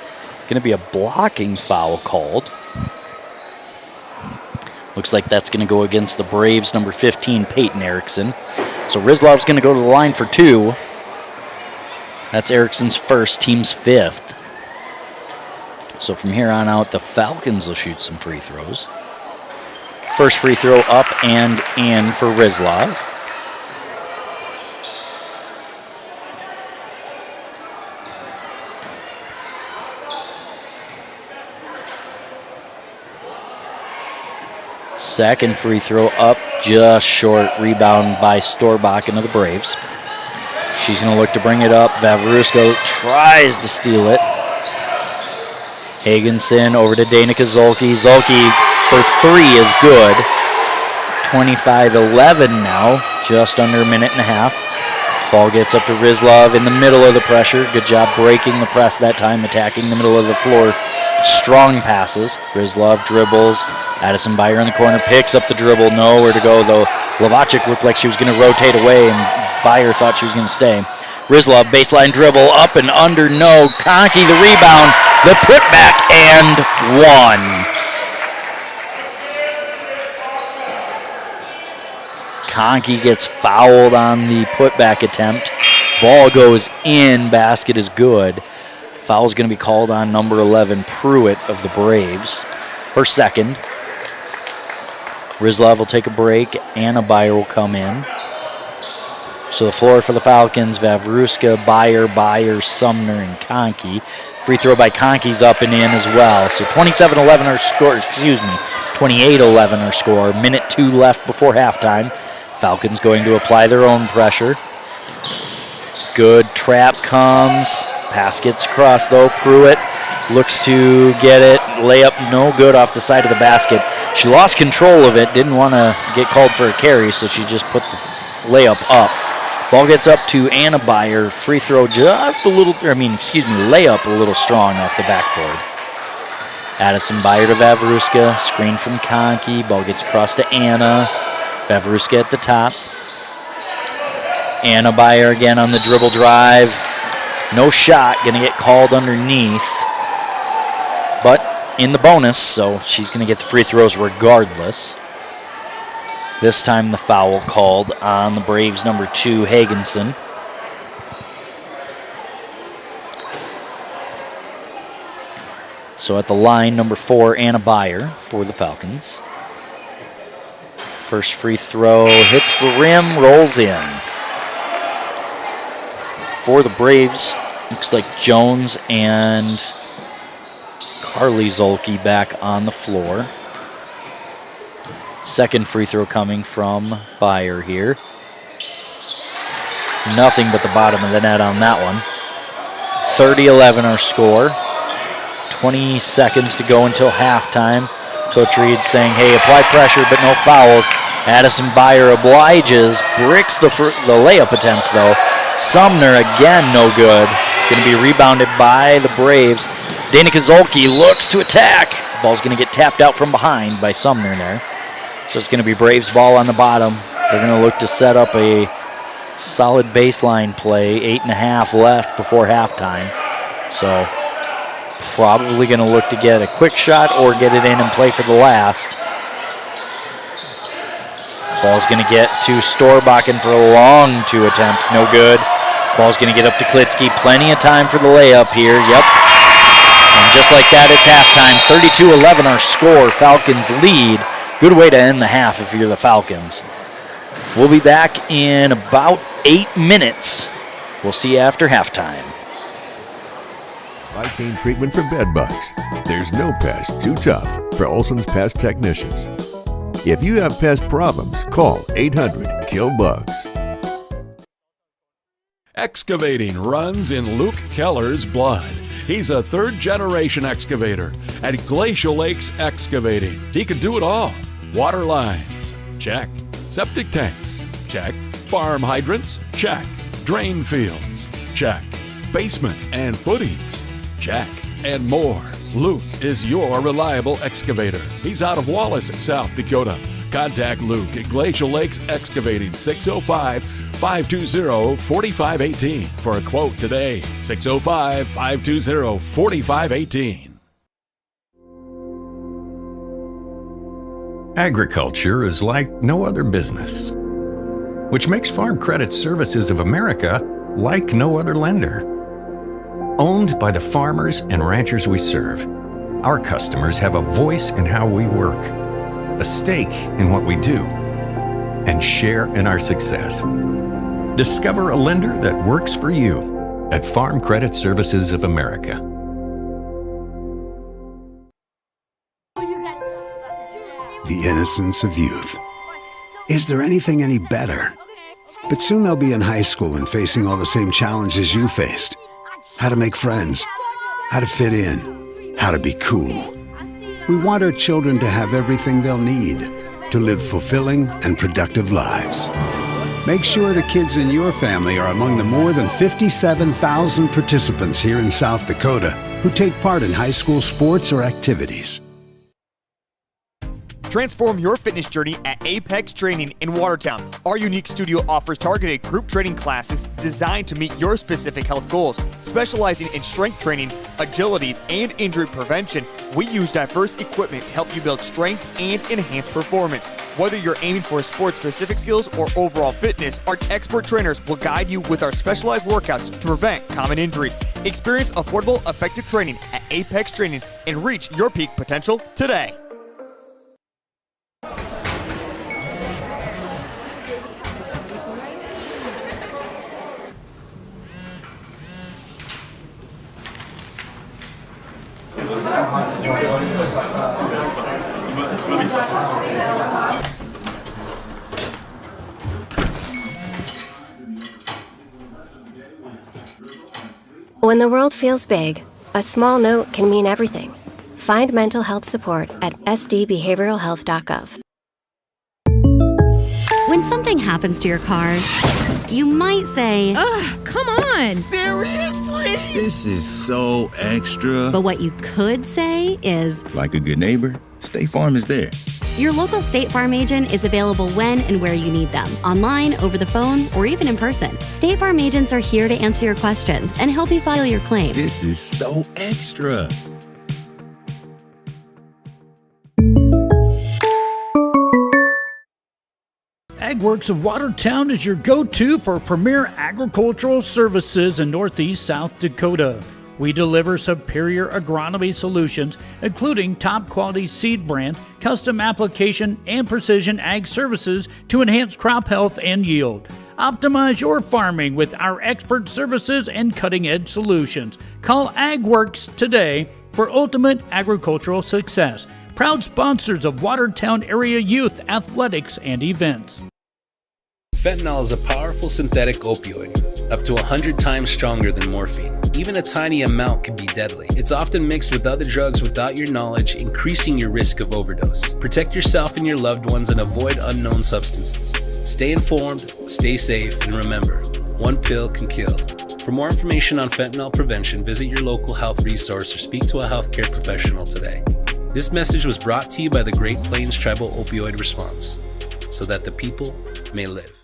Going to be a blocking foul called. Looks like that's going to go against the Braves, number 15, Peyton Erickson. So Rizlov's going to go to the line for two. That's Erickson's first, team's fifth. So from here on out, the Falcons will shoot some free throws. First free throw up and in for Rizlov. Second free throw up, just short. Rebound by Storbakken of the Braves. She's going to look to bring it up. Vavruska tries to steal it. Hagenson over to Dana Kozolki. Zolki for three is good. 25-11 now, just under a minute and a half. Ball gets up to Rizlov in the middle of the pressure. Good job breaking the press that time, attacking the middle of the floor. Strong passes. Rizlov dribbles. Addison Beyer in the corner picks up the dribble. Nowhere to go, though. Levacic looked like she was going to rotate away, and Beyer thought she was going to stay. Rizlov baseline dribble up and under. No. Conkey the rebound. The putback and one. Conkey gets fouled on the putback attempt. Ball goes in. Basket is good. Foul's going to be called on number 11, Pruitt of the Braves. Her second. Rizlov will take a break. Anna Beyer will come in. So the floor for the Falcons, Vavruska, Beyer, Sumner, and Conkey. Free throw by Conkey's up and in as well. So 27-11 our score, 28-11 our score. Minute 2 left before halftime. Falcons going to apply their own pressure. Good trap comes. Pass gets across though. Pruitt looks to get it. Layup no good off the side of the basket. She lost control of it, didn't want to get called for a carry, so she just put the layup up. Ball gets up to Anna Byer. Free throw just a little, layup a little strong off the backboard. Addison Byer to Vavruska. Screen from Conkey. Ball gets across to Anna. Vavruska at the top. Anna Byer again on the dribble drive. No shot, gonna get called underneath. But in the bonus, so she's gonna get the free throws regardless. This time the foul called on the Braves' number 2, Hagenson. So at the line, number 4, Anna Byer for the Falcons. First free throw hits the rim, rolls in. For the Braves, looks like Jones and Carly Zolke back on the floor. Second free throw coming from Byer here. Nothing but the bottom of the net on that one. 30-11 our score. 20 seconds to go until halftime. Coach Reed saying, hey, apply pressure but no fouls. Addison Byer obliges, bricks the layup attempt though. Sumner again no good. Going to be rebounded by the Braves. Danica Zolke looks to attack. Ball's going to get tapped out from behind by Sumner there. So it's going to be Braves ball on the bottom. They're going to look to set up a solid baseline play. 8.5 left before halftime. So probably going to look to get a quick shot or get it in and play for the last. Ball's going to get to Storbakken for a long 2 attempt. No good. Ball's going to get up to Klitsky. Plenty of time for the layup here. Yep. And just like that, it's halftime. 32-11 our score. Falcons lead. Good way to end the half if you're the Falcons. We'll be back in about 8 minutes. We'll see you after halftime. Lidocaine treatment for bed bugs. There's no pest too tough for Olson's Pest Technicians. If you have pest problems, call 800-KILL-BUGS. Excavating runs in Luke Keller's blood. He's a third-generation excavator at Glacial Lakes Excavating. He can do it all. Water lines, check. Septic tanks, check. Farm hydrants, check. Drain fields, check. Basements and footings, check. And more. Luke is your reliable excavator. He's out of Wallace, South Dakota. Contact Luke at Glacial Lakes Excavating, 605-520-4518 for a quote today. 605-520-4518. Agriculture is like no other business, which makes Farm Credit Services of America like no other lender. Owned by the farmers and ranchers we serve, our customers have a voice in how we work, a stake in what we do, and share in our success. Discover a lender that works for you at Farm Credit Services of America. The innocence of youth. Is there anything any better? But soon they'll be in high school and facing all the same challenges you faced. How to make friends, how to fit in, how to be cool. We want our children to have everything they'll need to live fulfilling and productive lives. Make sure the kids in your family are among the more than 57,000 participants here in South Dakota who take part in high school sports or activities. Transform your fitness journey at Apex Training in Watertown. Our unique studio offers targeted group training classes designed to meet your specific health goals. Specializing in strength training, agility, and injury prevention, we use diverse equipment to help you build strength and enhance performance. Whether you're aiming for sport-specific skills or overall fitness, our expert trainers will guide you with our specialized workouts to prevent common injuries. Experience affordable, effective training at Apex Training and reach your peak potential today. When the world feels big, A small note can mean everything. Find mental health support at sdbehavioralhealth.gov. When something happens to your car, you might say, "Ugh, come on! Seriously? This is so extra." But what you could say is, like a good neighbor, State Farm is there. Your local State Farm agent is available when and where you need them, online, over the phone, or even in person. State Farm agents are here to answer your questions and help you file your claim. This is so extra. AgWorks of Watertown is your go-to for premier agricultural services in Northeast South Dakota. We deliver superior agronomy solutions, including top-quality seed brand, custom application, and precision ag services to enhance crop health and yield. Optimize your farming with our expert services and cutting-edge solutions. Call AgWorks today for ultimate agricultural success. Proud sponsors of Watertown area youth athletics and events. Fentanyl is a powerful synthetic opioid, up to 100 times stronger than morphine. Even a tiny amount can be deadly. It's often mixed with other drugs without your knowledge, increasing your risk of overdose. Protect yourself and your loved ones and avoid unknown substances. Stay informed, stay safe, and remember, one pill can kill. For more information on fentanyl prevention, visit your local health resource or speak to a healthcare professional today. This message was brought to you by the Great Plains Tribal Opioid Response, so that the people may live.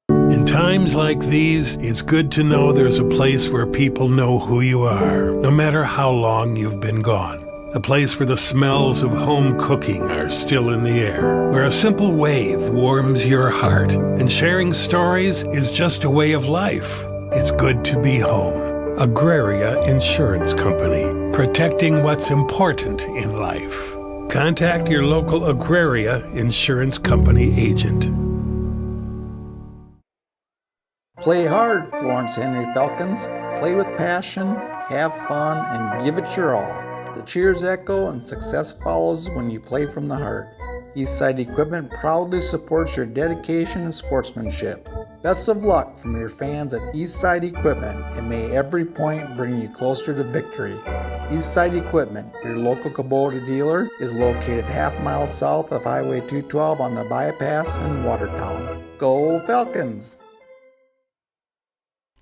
In times like these, it's good to know there's a place where people know who you are, no matter how long you've been gone. A place where the smells of home cooking are still in the air, where a simple wave warms your heart, and sharing stories is just a way of life. It's good to be home. Agraria Insurance Company, protecting what's important in life. Contact your local Agraria Insurance Company agent. Play hard, Florence Henry Falcons. Play with passion, have fun, and give it your all. The cheers echo and success follows when you play from the heart. Eastside Equipment proudly supports your dedication and sportsmanship. Best of luck from your fans at Eastside Equipment, and may every point bring you closer to victory. Eastside Equipment, your local Kubota dealer, is located half-mile south of Highway 212 on the bypass in Watertown. Go Falcons!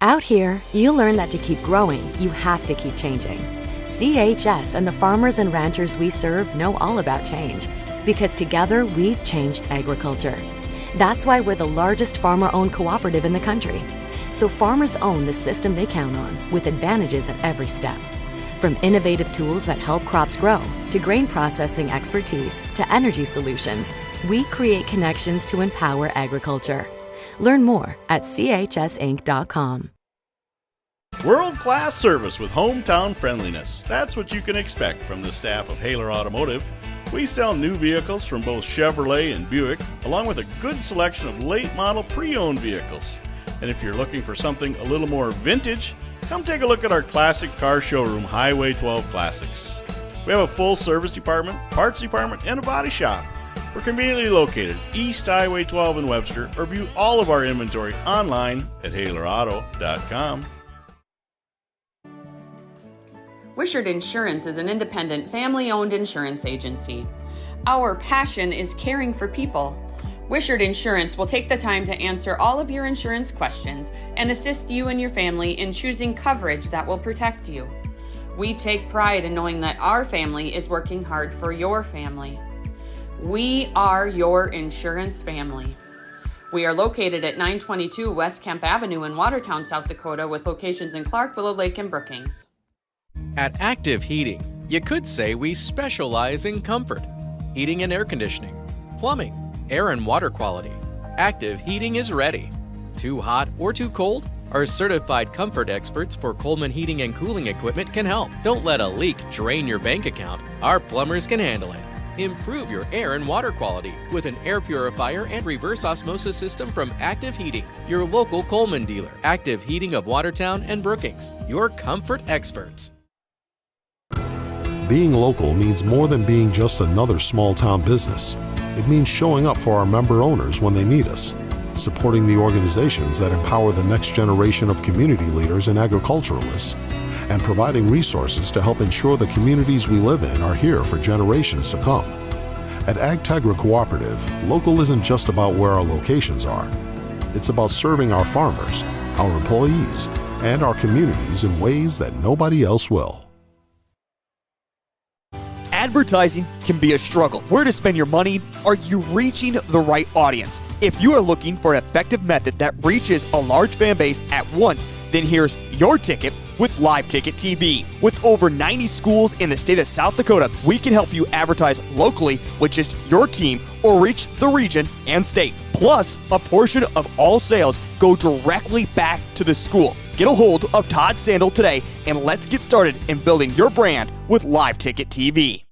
Out here, you'll learn that to keep growing, you have to keep changing. CHS and the farmers and ranchers we serve know all about change, because together we've changed agriculture. That's why we're the largest farmer-owned cooperative in the country. So farmers own the system they count on, with advantages at every step. From innovative tools that help crops grow, to grain processing expertise, to energy solutions, we create connections to empower agriculture. Learn more at chsinc.com. World-class service with hometown friendliness. That's what you can expect from the staff of Hecla Automotive. We sell new vehicles from both Chevrolet and Buick, along with a good selection of late-model pre-owned vehicles. And if you're looking for something a little more vintage, come take a look at our classic car showroom, Highway 12 Classics. We have a full service department, parts department, and a body shop. We're conveniently located East Highway 12 in Webster, or view all of our inventory online at HeclaAuto.com. Wishart Insurance is an independent, family-owned insurance agency. Our passion is caring for people. Wishart Insurance will take the time to answer all of your insurance questions and assist you and your family in choosing coverage that will protect you. We take pride in knowing that our family is working hard for your family. We are your insurance family. We are located at 922 West Kemp Avenue in Watertown, South Dakota, with locations in Clark, Willow Lake, and Brookings. At Active Heating, you could say we specialize in comfort, heating and air conditioning, plumbing, air and water quality. Active Heating is ready. Too hot or too cold? Our certified comfort experts for Coleman Heating and Cooling Equipment can help. Don't let a leak drain your bank account. Our plumbers can handle it. Improve your air and water quality with an air purifier and reverse osmosis system from Active Heating, your local Coleman dealer. Active Heating of Watertown and Brookings, your comfort experts. Being local means more than being just another small-town business. It means showing up for our member owners when they need us, supporting the organizations that empower the next generation of community leaders and agriculturalists, and providing resources to help ensure the communities we live in are here for generations to come. At AgTegra Cooperative, local isn't just about where our locations are. It's about serving our farmers, our employees, and our communities in ways that nobody else will. Advertising can be a struggle. Where to spend your money? Are you reaching the right audience? If you are looking for an effective method that reaches a large fan base at once, then here's your ticket with Live Ticket TV. With over 90 schools in the state of South Dakota, we can help you advertise locally with just your team or reach the region and state. Plus, a portion of all sales go directly back to the school. Get a hold of Todd Sandel today and let's get started in building your brand with Live Ticket TV.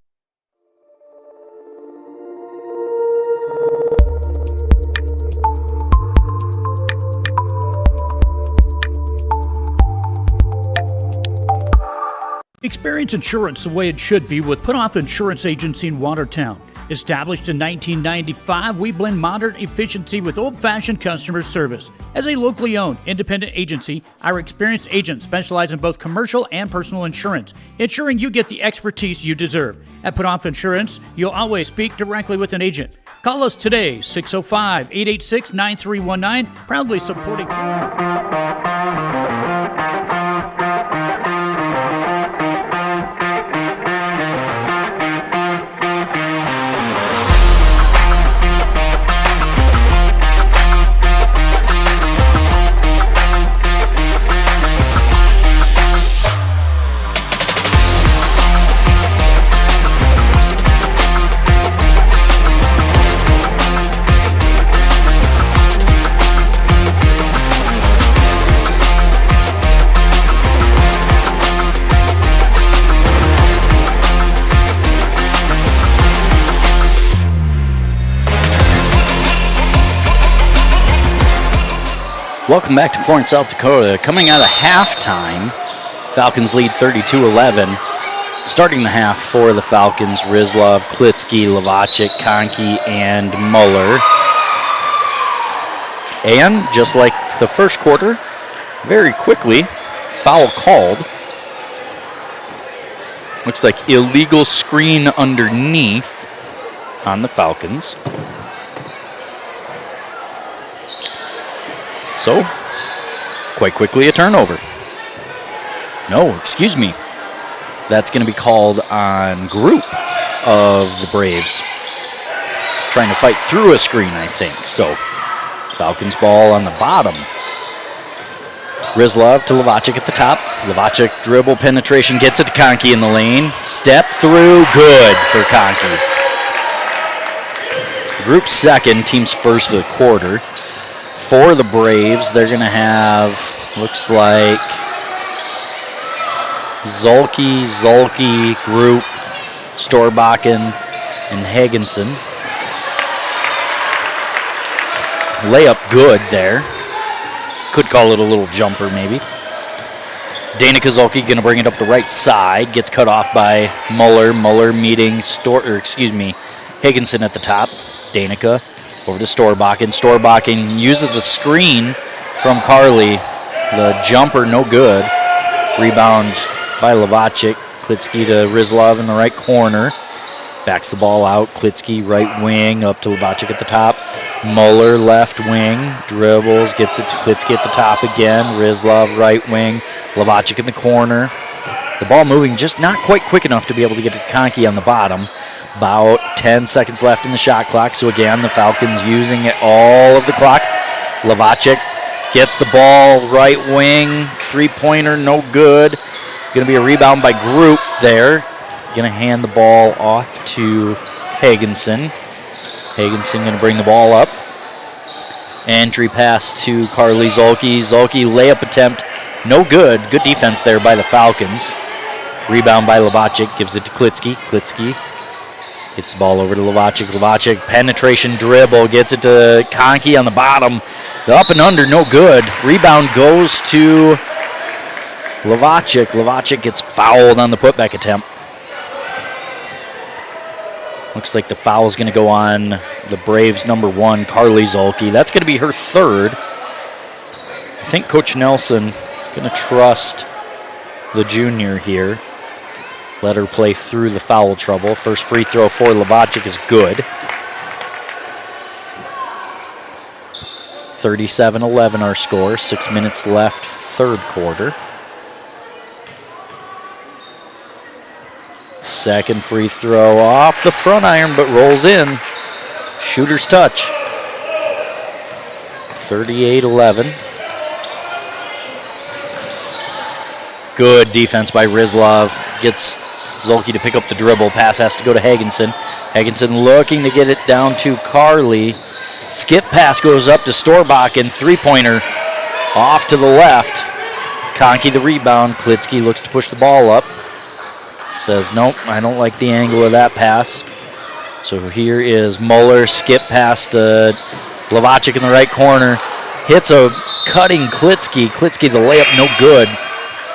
Experience insurance the way it should be with Put-Off Insurance Agency in Watertown. Established in 1995, we blend modern efficiency with old-fashioned customer service. As a locally owned, independent agency, our experienced agents specialize in both commercial and personal insurance, ensuring you get the expertise you deserve. At Put-Off Insurance, you'll always speak directly with an agent. Call us today, 605-886-9319, proudly supporting... Welcome back to Florence, South Dakota. Coming out of halftime, Falcons lead 32-11. Starting the half for the Falcons, Rizlov, Klitsky, Lovacic, Conkey, and Muller. And just like the first quarter, very quickly, foul called. Looks like illegal screen underneath on the Falcons. So, quite quickly a turnover. No, excuse me. That's going to be called on group of the Braves. Trying to fight through a screen, I think. So, Falcons ball on the bottom. Rizlov to Lovacic at the top. Lovacic dribble penetration, gets it to Conkey in the lane. Step through, good for Conkey. Group second, team's first of the quarter. For the Braves, they're going to have, looks like, Zulke, Group, Storbakken, and Hagensen. Layup good there. Could call it a little jumper maybe. Dana Kozulke going to bring it up the right side. Gets cut off by Muller. Muller meeting Hagensen at the top. Danica over to Storbakken. Storbakken uses the screen from Carly. The jumper no good. Rebound by Lovacic. Klitsky to Rizlov in the right corner. Backs the ball out. Klitsky right wing up to Lovacic at the top. Muller left wing. Dribbles. Gets it to Klitsky at the top again. Rizlov right wing. Lovacic in the corner. The ball moving just not quite quick enough to be able to get to Conkey on the bottom. About 10 seconds left in the shot clock. So again, the Falcons using it all of the clock. Lovacic gets the ball right wing. Three-pointer, no good. Going to be a rebound by Group there. Going to hand the ball off to Hagensen. Hagensen going to bring the ball up. Entry pass to Carly Zulke. Zulke layup attempt, no good. Good defense there by the Falcons. Rebound by Lovacic, gives it to Klitsky. Klitsky gets the ball over to Lovacic. Lovacic penetration dribble, gets it to Conkey on the bottom. The up and under, no good. Rebound goes to Lovacic. Lovacic gets fouled on the putback attempt. Looks like the foul is going to go on the Braves' number 1, Carly Zulke. That's going to be her third. I think Coach Nelson is going to trust the junior here. Let her play through the foul trouble. First free throw for Lovacic is good. 37-11 our score. 6 minutes left, third quarter. Second free throw off the front iron, but rolls in. Shooter's touch. 38-11. Good defense by Rizlov. Gets Zolke to pick up the dribble. Pass has to go to Hagensen. Hagensen looking to get it down to Carly. Skip pass goes up to Storbakken. Three-pointer off to the left. Conkey the rebound. Klitsky looks to push the ball up. Says, nope, I don't like the angle of that pass. So here is Muller. Skip pass to Lovacic in the right corner. Hits a cutting Klitsky. Klitsky the layup no good.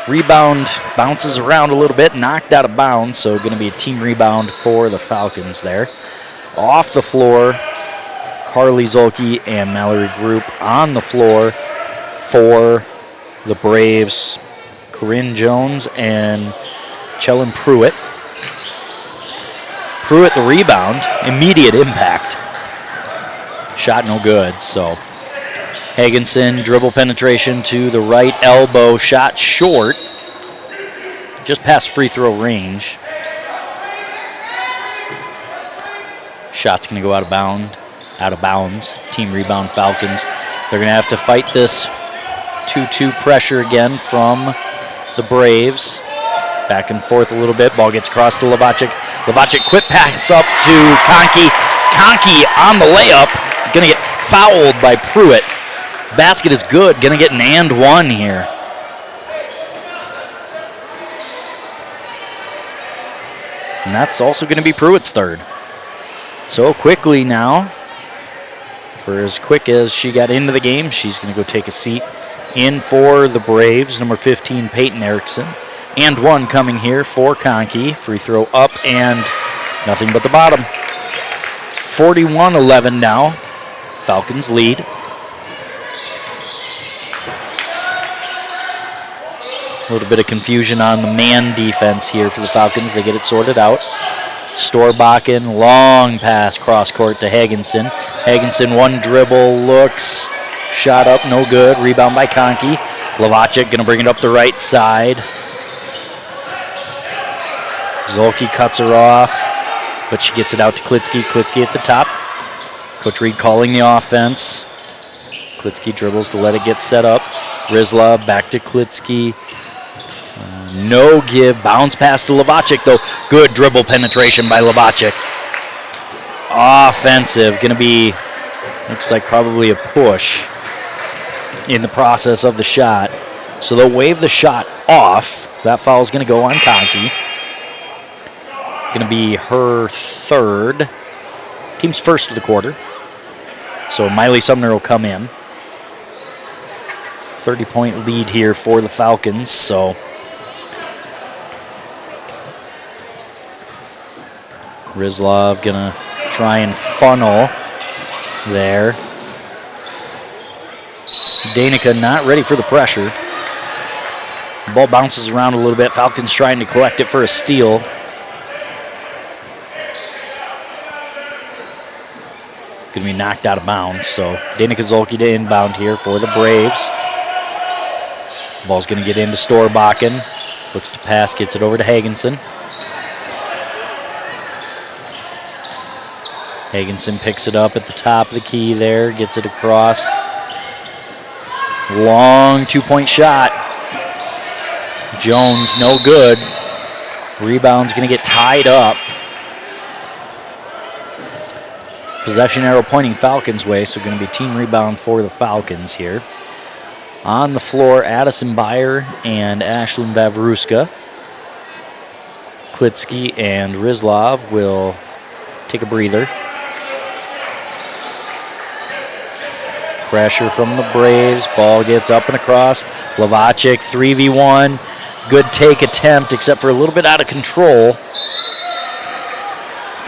Rebound bounces around a little bit, knocked out of bounds, so going to be a team rebound for the Falcons there. Off the floor, Carly Zolke and Mallory Group. On the floor for the Braves, Corinne Jones and Chellen Pruitt. Pruitt the rebound, immediate impact. Shot no good, so Hagensen, dribble penetration to the right elbow, shot short, just past free throw range. Shot's going to go out of bounds. Team rebound Falcons. They're going to have to fight this 2-2 pressure again from the Braves. Back and forth a little bit. Ball gets crossed to Lovacic. Lovacic quick pass up to Conkey. Conkey on the layup. Going to get fouled by Pruitt. Basket is good. Going to get an and one here. And that's also going to be Pruitt's third. So quickly now, for as quick as she got into the game, she's going to go take a seat in for the Braves. Number 15, Peyton Erickson. And one coming here for Conkey. Free throw up and nothing but the bottom. 41-11 now. Falcons lead. A little bit of confusion on the man defense here for the Falcons. They get it sorted out. Storbakken, long pass cross court to Hagensen. Hagensen, one dribble, looks, shot up, no good. Rebound by Conkey. Lovacic going to bring it up the right side. Zolke cuts her off, but she gets it out to Klitsky. Klitsky at the top. Coach Reed calling the offense. Klitsky dribbles to let it get set up. Rizlov back to Klitsky. No give. Bounce pass to Lovacic, though. Good dribble penetration by Lovacic. Offensive. Going to be, looks like probably a push in the process of the shot. So they'll wave the shot off. That foul is going to go on Conkey. Going to be her third. Team's first of the quarter. So Miley Sumner will come in. 30-point lead here for the Falcons, so Rizlov gonna try and funnel there. Danica not ready for the pressure. The ball bounces around a little bit. Falcons trying to collect it for a steal. Gonna be knocked out of bounds, so Danica Zolke to inbound here for the Braves. Ball's gonna get into Storbakken. Looks to pass, gets it over to Hagensen. Hagensen picks it up at the top of the key there, gets it across. Long two-point shot. Jones, no good. Rebound's gonna get tied up. Possession arrow pointing Falcons' way, so going to be team rebound for the Falcons here. On the floor, Addison Beyer and Ashlyn Vavruska. Klitsky and Rizlov will take a breather. Pressure from the Braves. Ball gets up and across. Lovacic, 3v1. Good take attempt, except for a little bit out of control.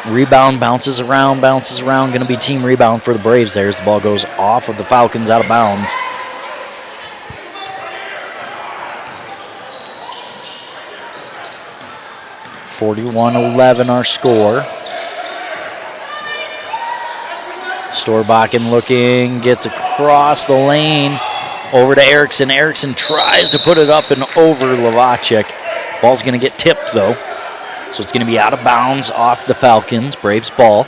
Rebound, bounces around. Going to be team rebound for the Braves there as the ball goes off of the Falcons out of bounds. 41-11 our score. Storbakken looking, gets across the lane, over to Erickson. Erickson tries to put it up and over Lovacek. Ball's going to get tipped, though. So it's going to be out of bounds off the Falcons. Braves ball.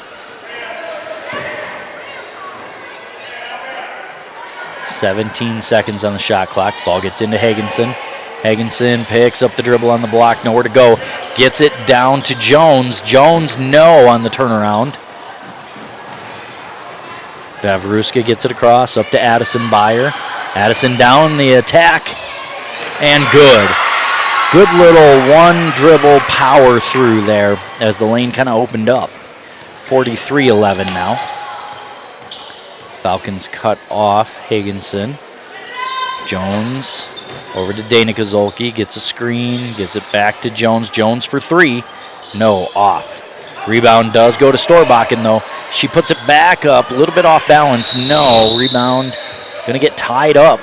17 seconds on the shot clock. Ball gets into Higginson. Higginson picks up the dribble on the block. Nowhere to go. Gets it down to Jones. Jones, no on the turnaround. Vavruska gets it across up to Addison Byer. Addison down the attack. And good. Good little one dribble power through there as the lane kind of opened up. 43-11 now. Falcons cut off Higginson. Jones over to Dana Kozolki. Gets a screen. Gets it back to Jones. Jones for three. No, off. Rebound does go to Storbakken, though. She puts it back up. A little bit off balance. No. Rebound going to get tied up.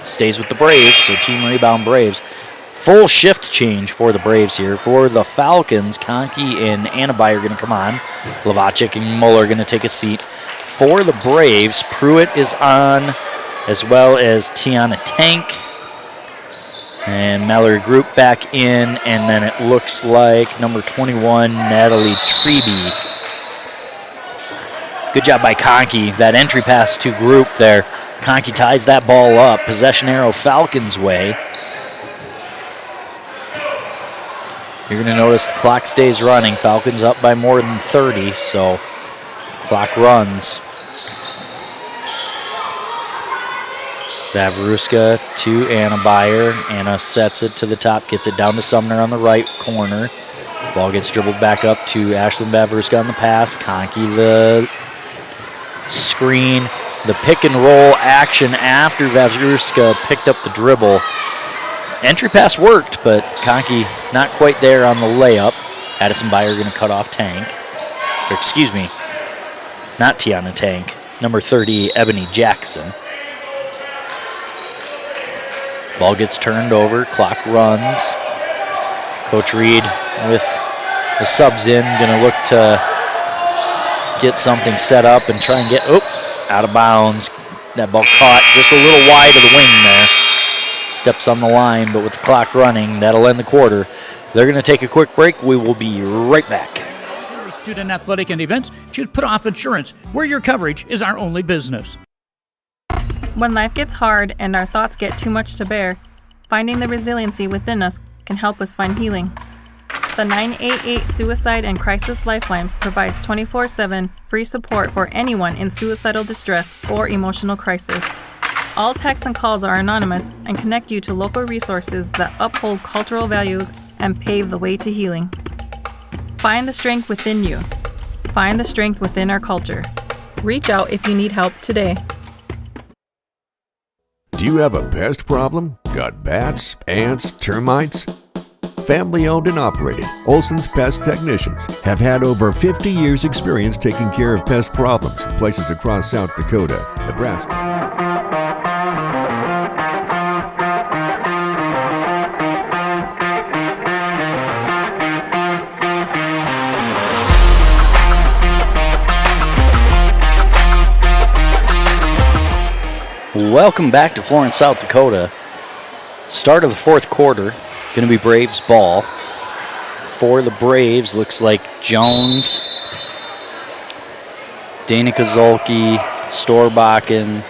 Stays with the Braves, so team rebound Braves. Full shift change for the Braves here. For the Falcons, Conkey and Anabai are going to come on. Lovacek and Muller are going to take a seat. For the Braves, Pruitt is on, as well as Tiana Tank. And Mallory Group back in, and then it looks like number 21, Natalie Treby. Good job by Conkey. That entry pass to Group there. Conkey ties that ball up. Possession arrow Falcons' way. You're going to notice the clock stays running. Falcons up by more than 30, so clock runs. Vavruska to Anna Byer. Anna sets it to the top, gets it down to Sumner on the right corner. Ball gets dribbled back up to Ashlyn Vavruska on the pass. Conkey the screen. The pick and roll action after Vavruska picked up the dribble. Entry pass worked, but Conkey not quite there on the layup. Addison Byer going to cut off Tank. Or excuse me, not Tiana Tank. Number 30, Ebony Jackson. Ball gets turned over, clock runs. Coach Reed with the subs in, gonna look to get something set up and try and get, out of bounds. That ball caught just a little wide of the wing there. Steps on the line, but with the clock running, that'll end the quarter. They're gonna take a quick break. We will be right back. For student athletic and events, choose Put Off Insurance, where your coverage is our only business. When life gets hard and our thoughts get too much to bear, finding the resiliency within us can help us find healing. The 988 Suicide and Crisis Lifeline provides 24/7 free support for anyone in suicidal distress or emotional crisis. All texts and calls are anonymous and connect you to local resources that uphold cultural values and pave the way to healing. Find the strength within you. Find the strength within our culture. Reach out if you need help today. Do you have a pest problem? Got bats, ants, termites? Family owned and operated, Olson's Pest Technicians have had over 50 years experience taking care of pest problems in places across South Dakota, Nebraska. Welcome back to Florence, South Dakota. Start of the fourth quarter. Going to be Braves ball. For the Braves, looks like Jones, Dana Kozolki, Storbakken,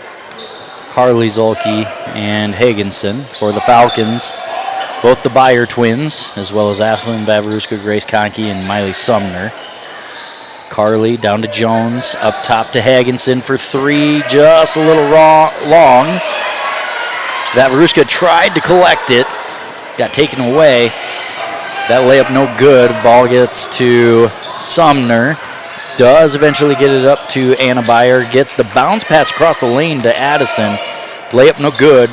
Carly Zolke, and Higginson. For the Falcons, both the Byer twins, as well as Athlin Vavruska, Grace Conkey, and Miley Sumner. Carly down to Jones, up top to Higginson for three, just a little long. Vavruska tried to collect it, got taken away. That layup no good. Ball gets to Sumner. Does eventually get it up to Anna Byer. Gets the bounce pass across the lane to Addison. Layup no good.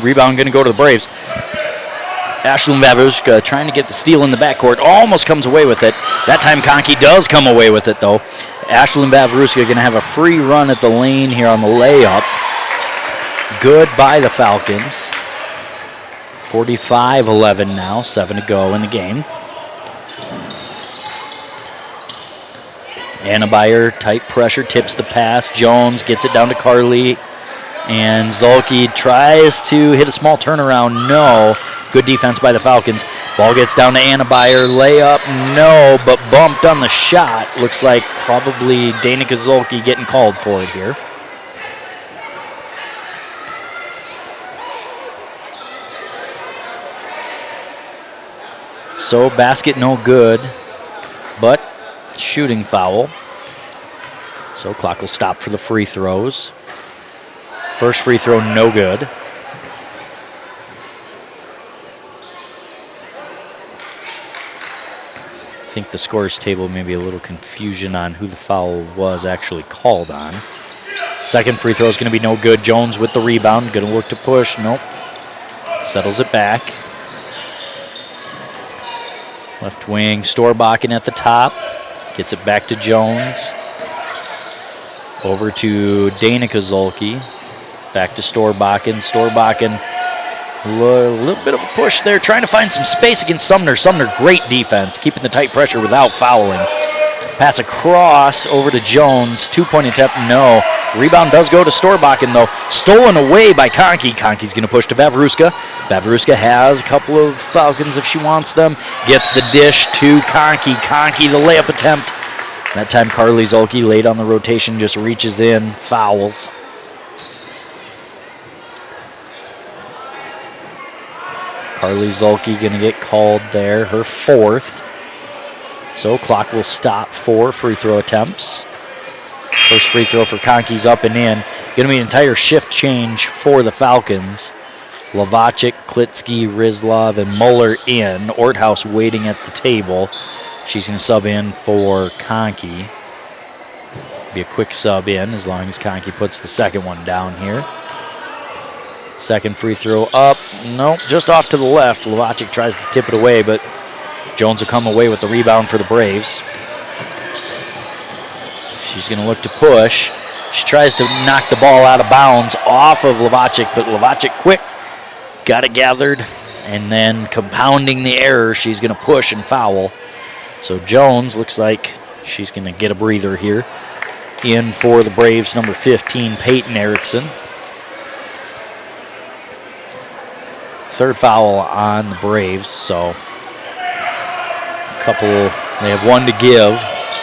Rebound going to go to the Braves. Ashlyn Vavruska trying to get the steal in the backcourt. Almost comes away with it. That time Conkey does come away with it, though. Ashlyn Vavruska going to have a free run at the lane here on the layup. Good by the Falcons. 45-11 now, 7 to go in the game. Anabayer, tight pressure, tips the pass. Jones gets it down to Carly. And Zolke tries to hit a small turnaround. No. Good defense by the Falcons. Ball gets down to Anabayer. Layup, no, but bumped on the shot. Looks like probably Danica Zolke getting called for it here. So basket no good, but shooting foul. So clock will stop for the free throws. First free throw no good. I think the scores table may be a little confusion on who the foul was actually called on. Second free throw is going to be no good. Jones with the rebound, going to look to push. Nope. Settles it back. Left wing, Storbakken at the top. Gets it back to Jones. Over to Danica Zolke. Back to Storbakken. Storbakken, a little bit of a push there, trying to find some space against Sumner. Sumner, great defense, keeping the tight pressure without fouling. Pass across over to Jones. 2-point attempt, no. Rebound does go to Storbakken, though. Stolen away by Conkey. Conkey's going to push to Vavruska. Vavruska has a couple of Falcons if she wants them. Gets the dish to Conkey. Conkey, the layup attempt. That time Carly Zolke, late on the rotation, just reaches in, fouls. Carly Zolke going to get called there, her fourth. So clock will stop for free throw attempts. First free throw for Conkey's up and in. Going to be an entire shift change for the Falcons. Lavacic, Klitsky, Rizlov, and Muller in. Orthouse waiting at the table. She's going to sub in for Conkey. Be a quick sub in as long as Conkey puts the second one down here. Second free throw up. Nope, just off to the left. Lavacic tries to tip it away, but Jones will come away with the rebound for the Braves. She's going to look to push. She tries to knock the ball out of bounds off of Lavacic, but Lavacic quick. Got it gathered, and then compounding the error, she's going to push and foul. So Jones looks like she's going to get a breather here. In for the Braves, number 15, Peyton Erickson. Third foul on the Braves, so they have one to give.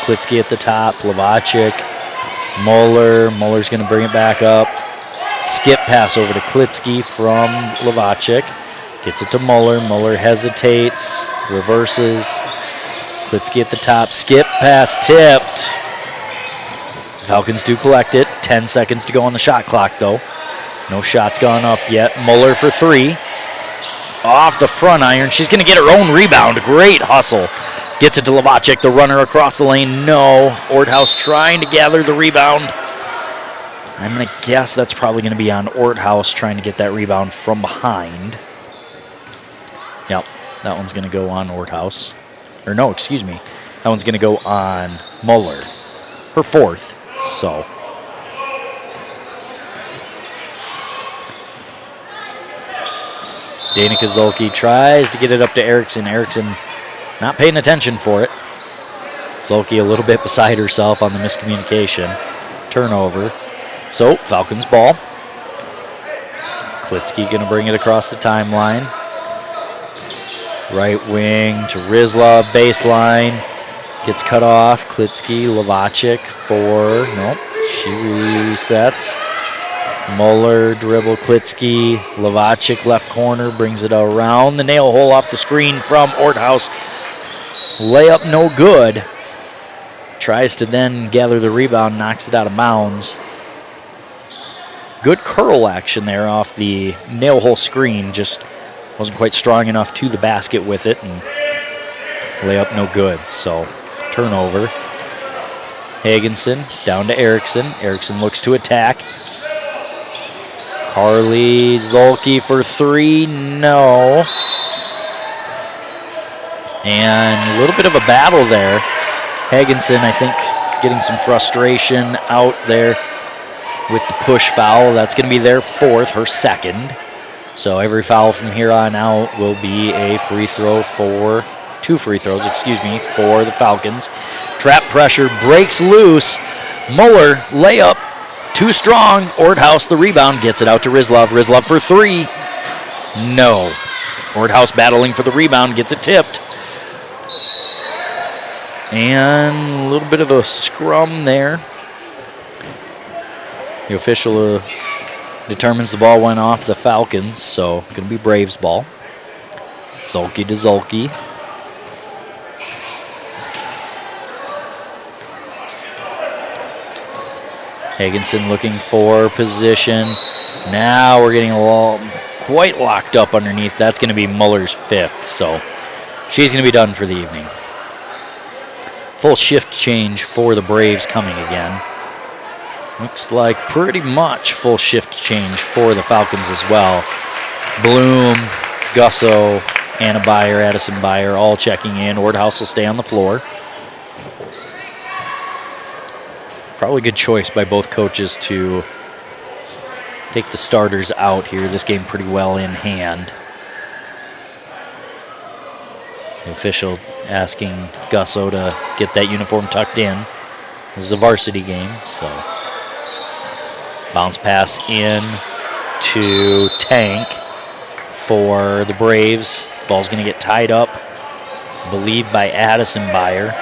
Klitsky at the top, Lavacic, Muller. Muller's going to bring it back up. Skip pass over to Klitsky from Lavacic. Gets it to Muller. Muller hesitates, reverses. Klitsky at the top. Skip pass tipped. Falcons do collect it. 10 seconds to go on the shot clock, though. No shots gone up yet. Muller for three. Off the front iron. She's going to get her own rebound. Great hustle. Gets it to Lavacic, the runner across the lane. No. Orthouse trying to gather the rebound. I'm going to guess that's probably going to be on Orthouse trying to get that rebound from behind. Yep, that one's going to go on Orthouse. Or no, excuse me. That one's going to go on Muller. Her fourth, so. Danica Zolke tries to get it up to Erickson. Erickson not paying attention for it. Zolke a little bit beside herself on the miscommunication. Turnover. So, Falcons ball. Klitsky going to bring it across the timeline. Right wing to Rizlov, baseline. Gets cut off. Klitsky, Lavacic for, nope, she resets. Muller, dribble, Klitsky, Lavacic, left corner, brings it around the nail hole off the screen from Orthouse. Layup no good. Tries to then gather the rebound, knocks it out of bounds. Good curl action there off the nail hole screen, just wasn't quite strong enough to the basket with it, and layup no good, so turnover. Hagenson down to Erickson. Erickson looks to attack. Carly Zolke for three, no. And a little bit of a battle there. Hagenson, I think, getting some frustration out there with the push foul. That's going to be their fourth, her second. So every foul from here on out will be a free throw for 2 free throws, for the Falcons. Trap pressure breaks loose. Muller, layup, too strong. Orthouse, the rebound, gets it out to Rizlov. Rizlov for 3. No. Orthouse battling for the rebound, gets it tipped. And a little bit of a scrum there. The official determines the ball went off the Falcons, so going to be Braves ball. Zulke to Zulke. Hagenson looking for position. Now we're getting quite locked up underneath. That's going to be Muller's 5th, so she's going to be done for the evening. Full shift change for the Braves coming again. Looks like pretty much full shift change for the Falcons as well. Bloom, Gusso, Anna Beyer, Addison Beyer all checking in. Orthouse will stay on the floor. Probably a good choice by both coaches to take the starters out here. This game pretty well in hand. The official asking Gusso to get that uniform tucked in. This is a varsity game, so. Bounce pass in to Tank for the Braves. Ball's going to get tied up, I believe, by Addison Beyer.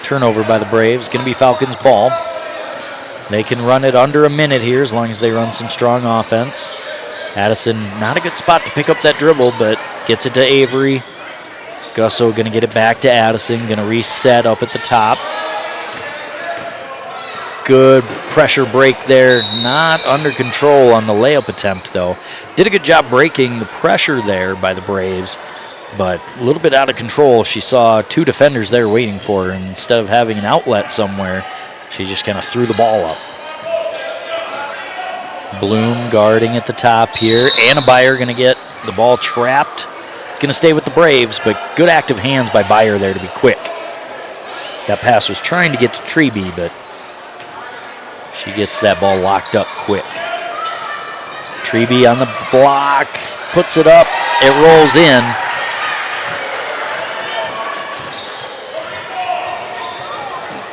Turnover by the Braves. Going to be Falcons ball. They can run it under a minute here as long as they run some strong offense. Addison, not a good spot to pick up that dribble, but gets it to Avery. Gusso going to get it back to Addison. Going to reset up at the top. Good pressure break there. Not under control on the layup attempt, though. Did a good job breaking the pressure there by the Braves, but a little bit out of control. She saw 2 defenders there waiting for her, and instead of having an outlet somewhere, she just kind of threw the ball up. Bloom guarding at the top here. Anna Beyer going to get the ball trapped. It's going to stay with the Braves, but good active hands by Beyer there to be quick. That pass was trying to get to Treby, but she gets that ball locked up quick. Treby on the block, puts it up, it rolls in.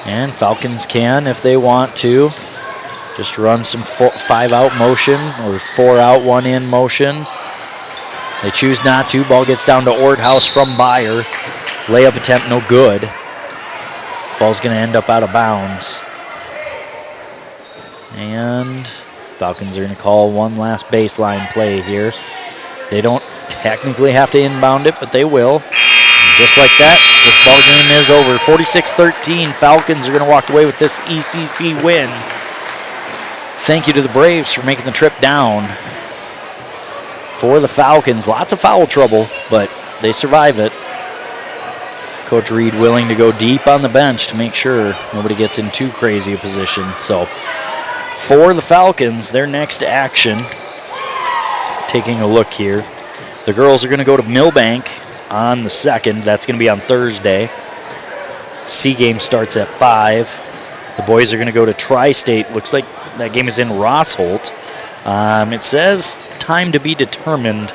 And Falcons can, if they want to, just run some 5-out motion or 4-out, 1-in motion. They choose not to. Ball gets down to Orthouse from Beyer. Layup attempt no good. Ball's going to end up out of bounds. And Falcons are going to call one last baseline play here. They don't technically have to inbound it, but they will. And just like that, this ball game is over. 46-13. Falcons are going to walk away with this ECC win. Thank you to the Braves for making the trip down. For the Falcons, lots of foul trouble, but they survive it. Coach Reed willing to go deep on the bench to make sure nobody gets in too crazy a position. So for the Falcons, their next action, taking a look here, the girls are going to go to Millbank on the 2nd. That's going to be on Thursday. C game starts at 5. The boys are going to go to Tri-State. Looks like that game is in Rossholt. It says time to be determined.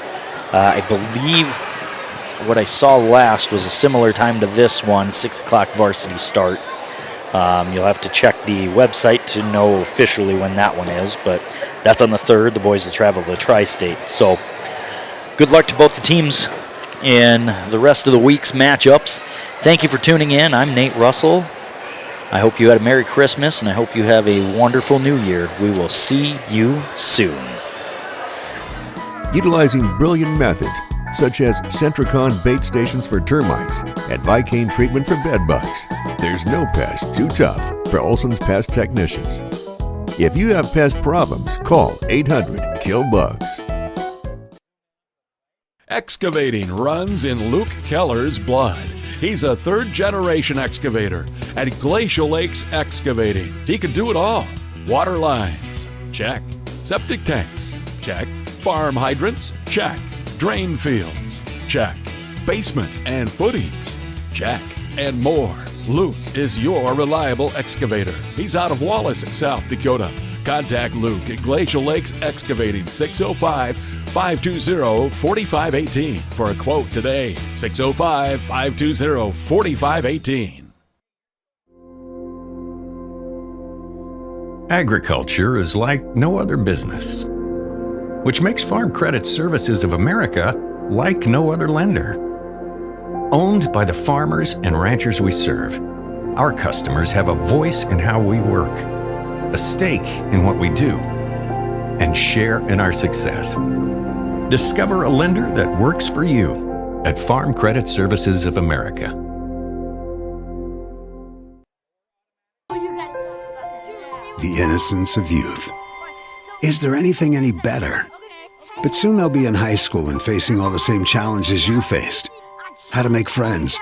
I believe what I saw last was a similar time to this one, 6 o'clock varsity start. You'll have to check the website to know officially when that one is, but that's on the 3rd. The boys will travel to Tri-State. So good luck to both the teams in the rest of the week's matchups. Thank you for tuning in. I'm Nate Russell. I hope you had a Merry Christmas, and I hope you have a wonderful New Year. We will see you soon. Utilizing brilliant methods such as Centricon bait stations for termites and Vicane treatment for bed bugs, there's no pest too tough for Olson's Pest Technicians. If you have pest problems, call 800-KILL-BUGS. Excavating runs in Luke Keller's blood. He's a 3rd-generation excavator at Glacial Lakes Excavating. He can do it all. Water lines, check. Septic tanks, check. Farm hydrants, check. Drain fields, check. Basements and footings, check. And more. Luke is your reliable excavator. He's out of Wallace, South Dakota. Contact Luke at Glacial Lakes Excavating, 605 605-520-4518 for a quote today. 605-520-4518. Agriculture is like no other business, which makes Farm Credit Services of America like no other lender. Owned by the farmers and ranchers we serve, our customers have a voice in how we work, a stake in what we do, and share in our success. Discover a lender that works for you at Farm Credit Services of America. The innocence of youth. Is there anything any better? But soon they'll be in high school and facing all the same challenges you faced. How to make friends,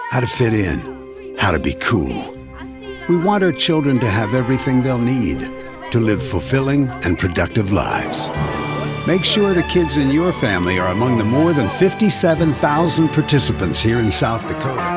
how to fit in, how to be cool. We want our children to have everything they'll need to live fulfilling and productive lives. Make sure the kids in your family are among the more than 57,000 participants here in South Dakota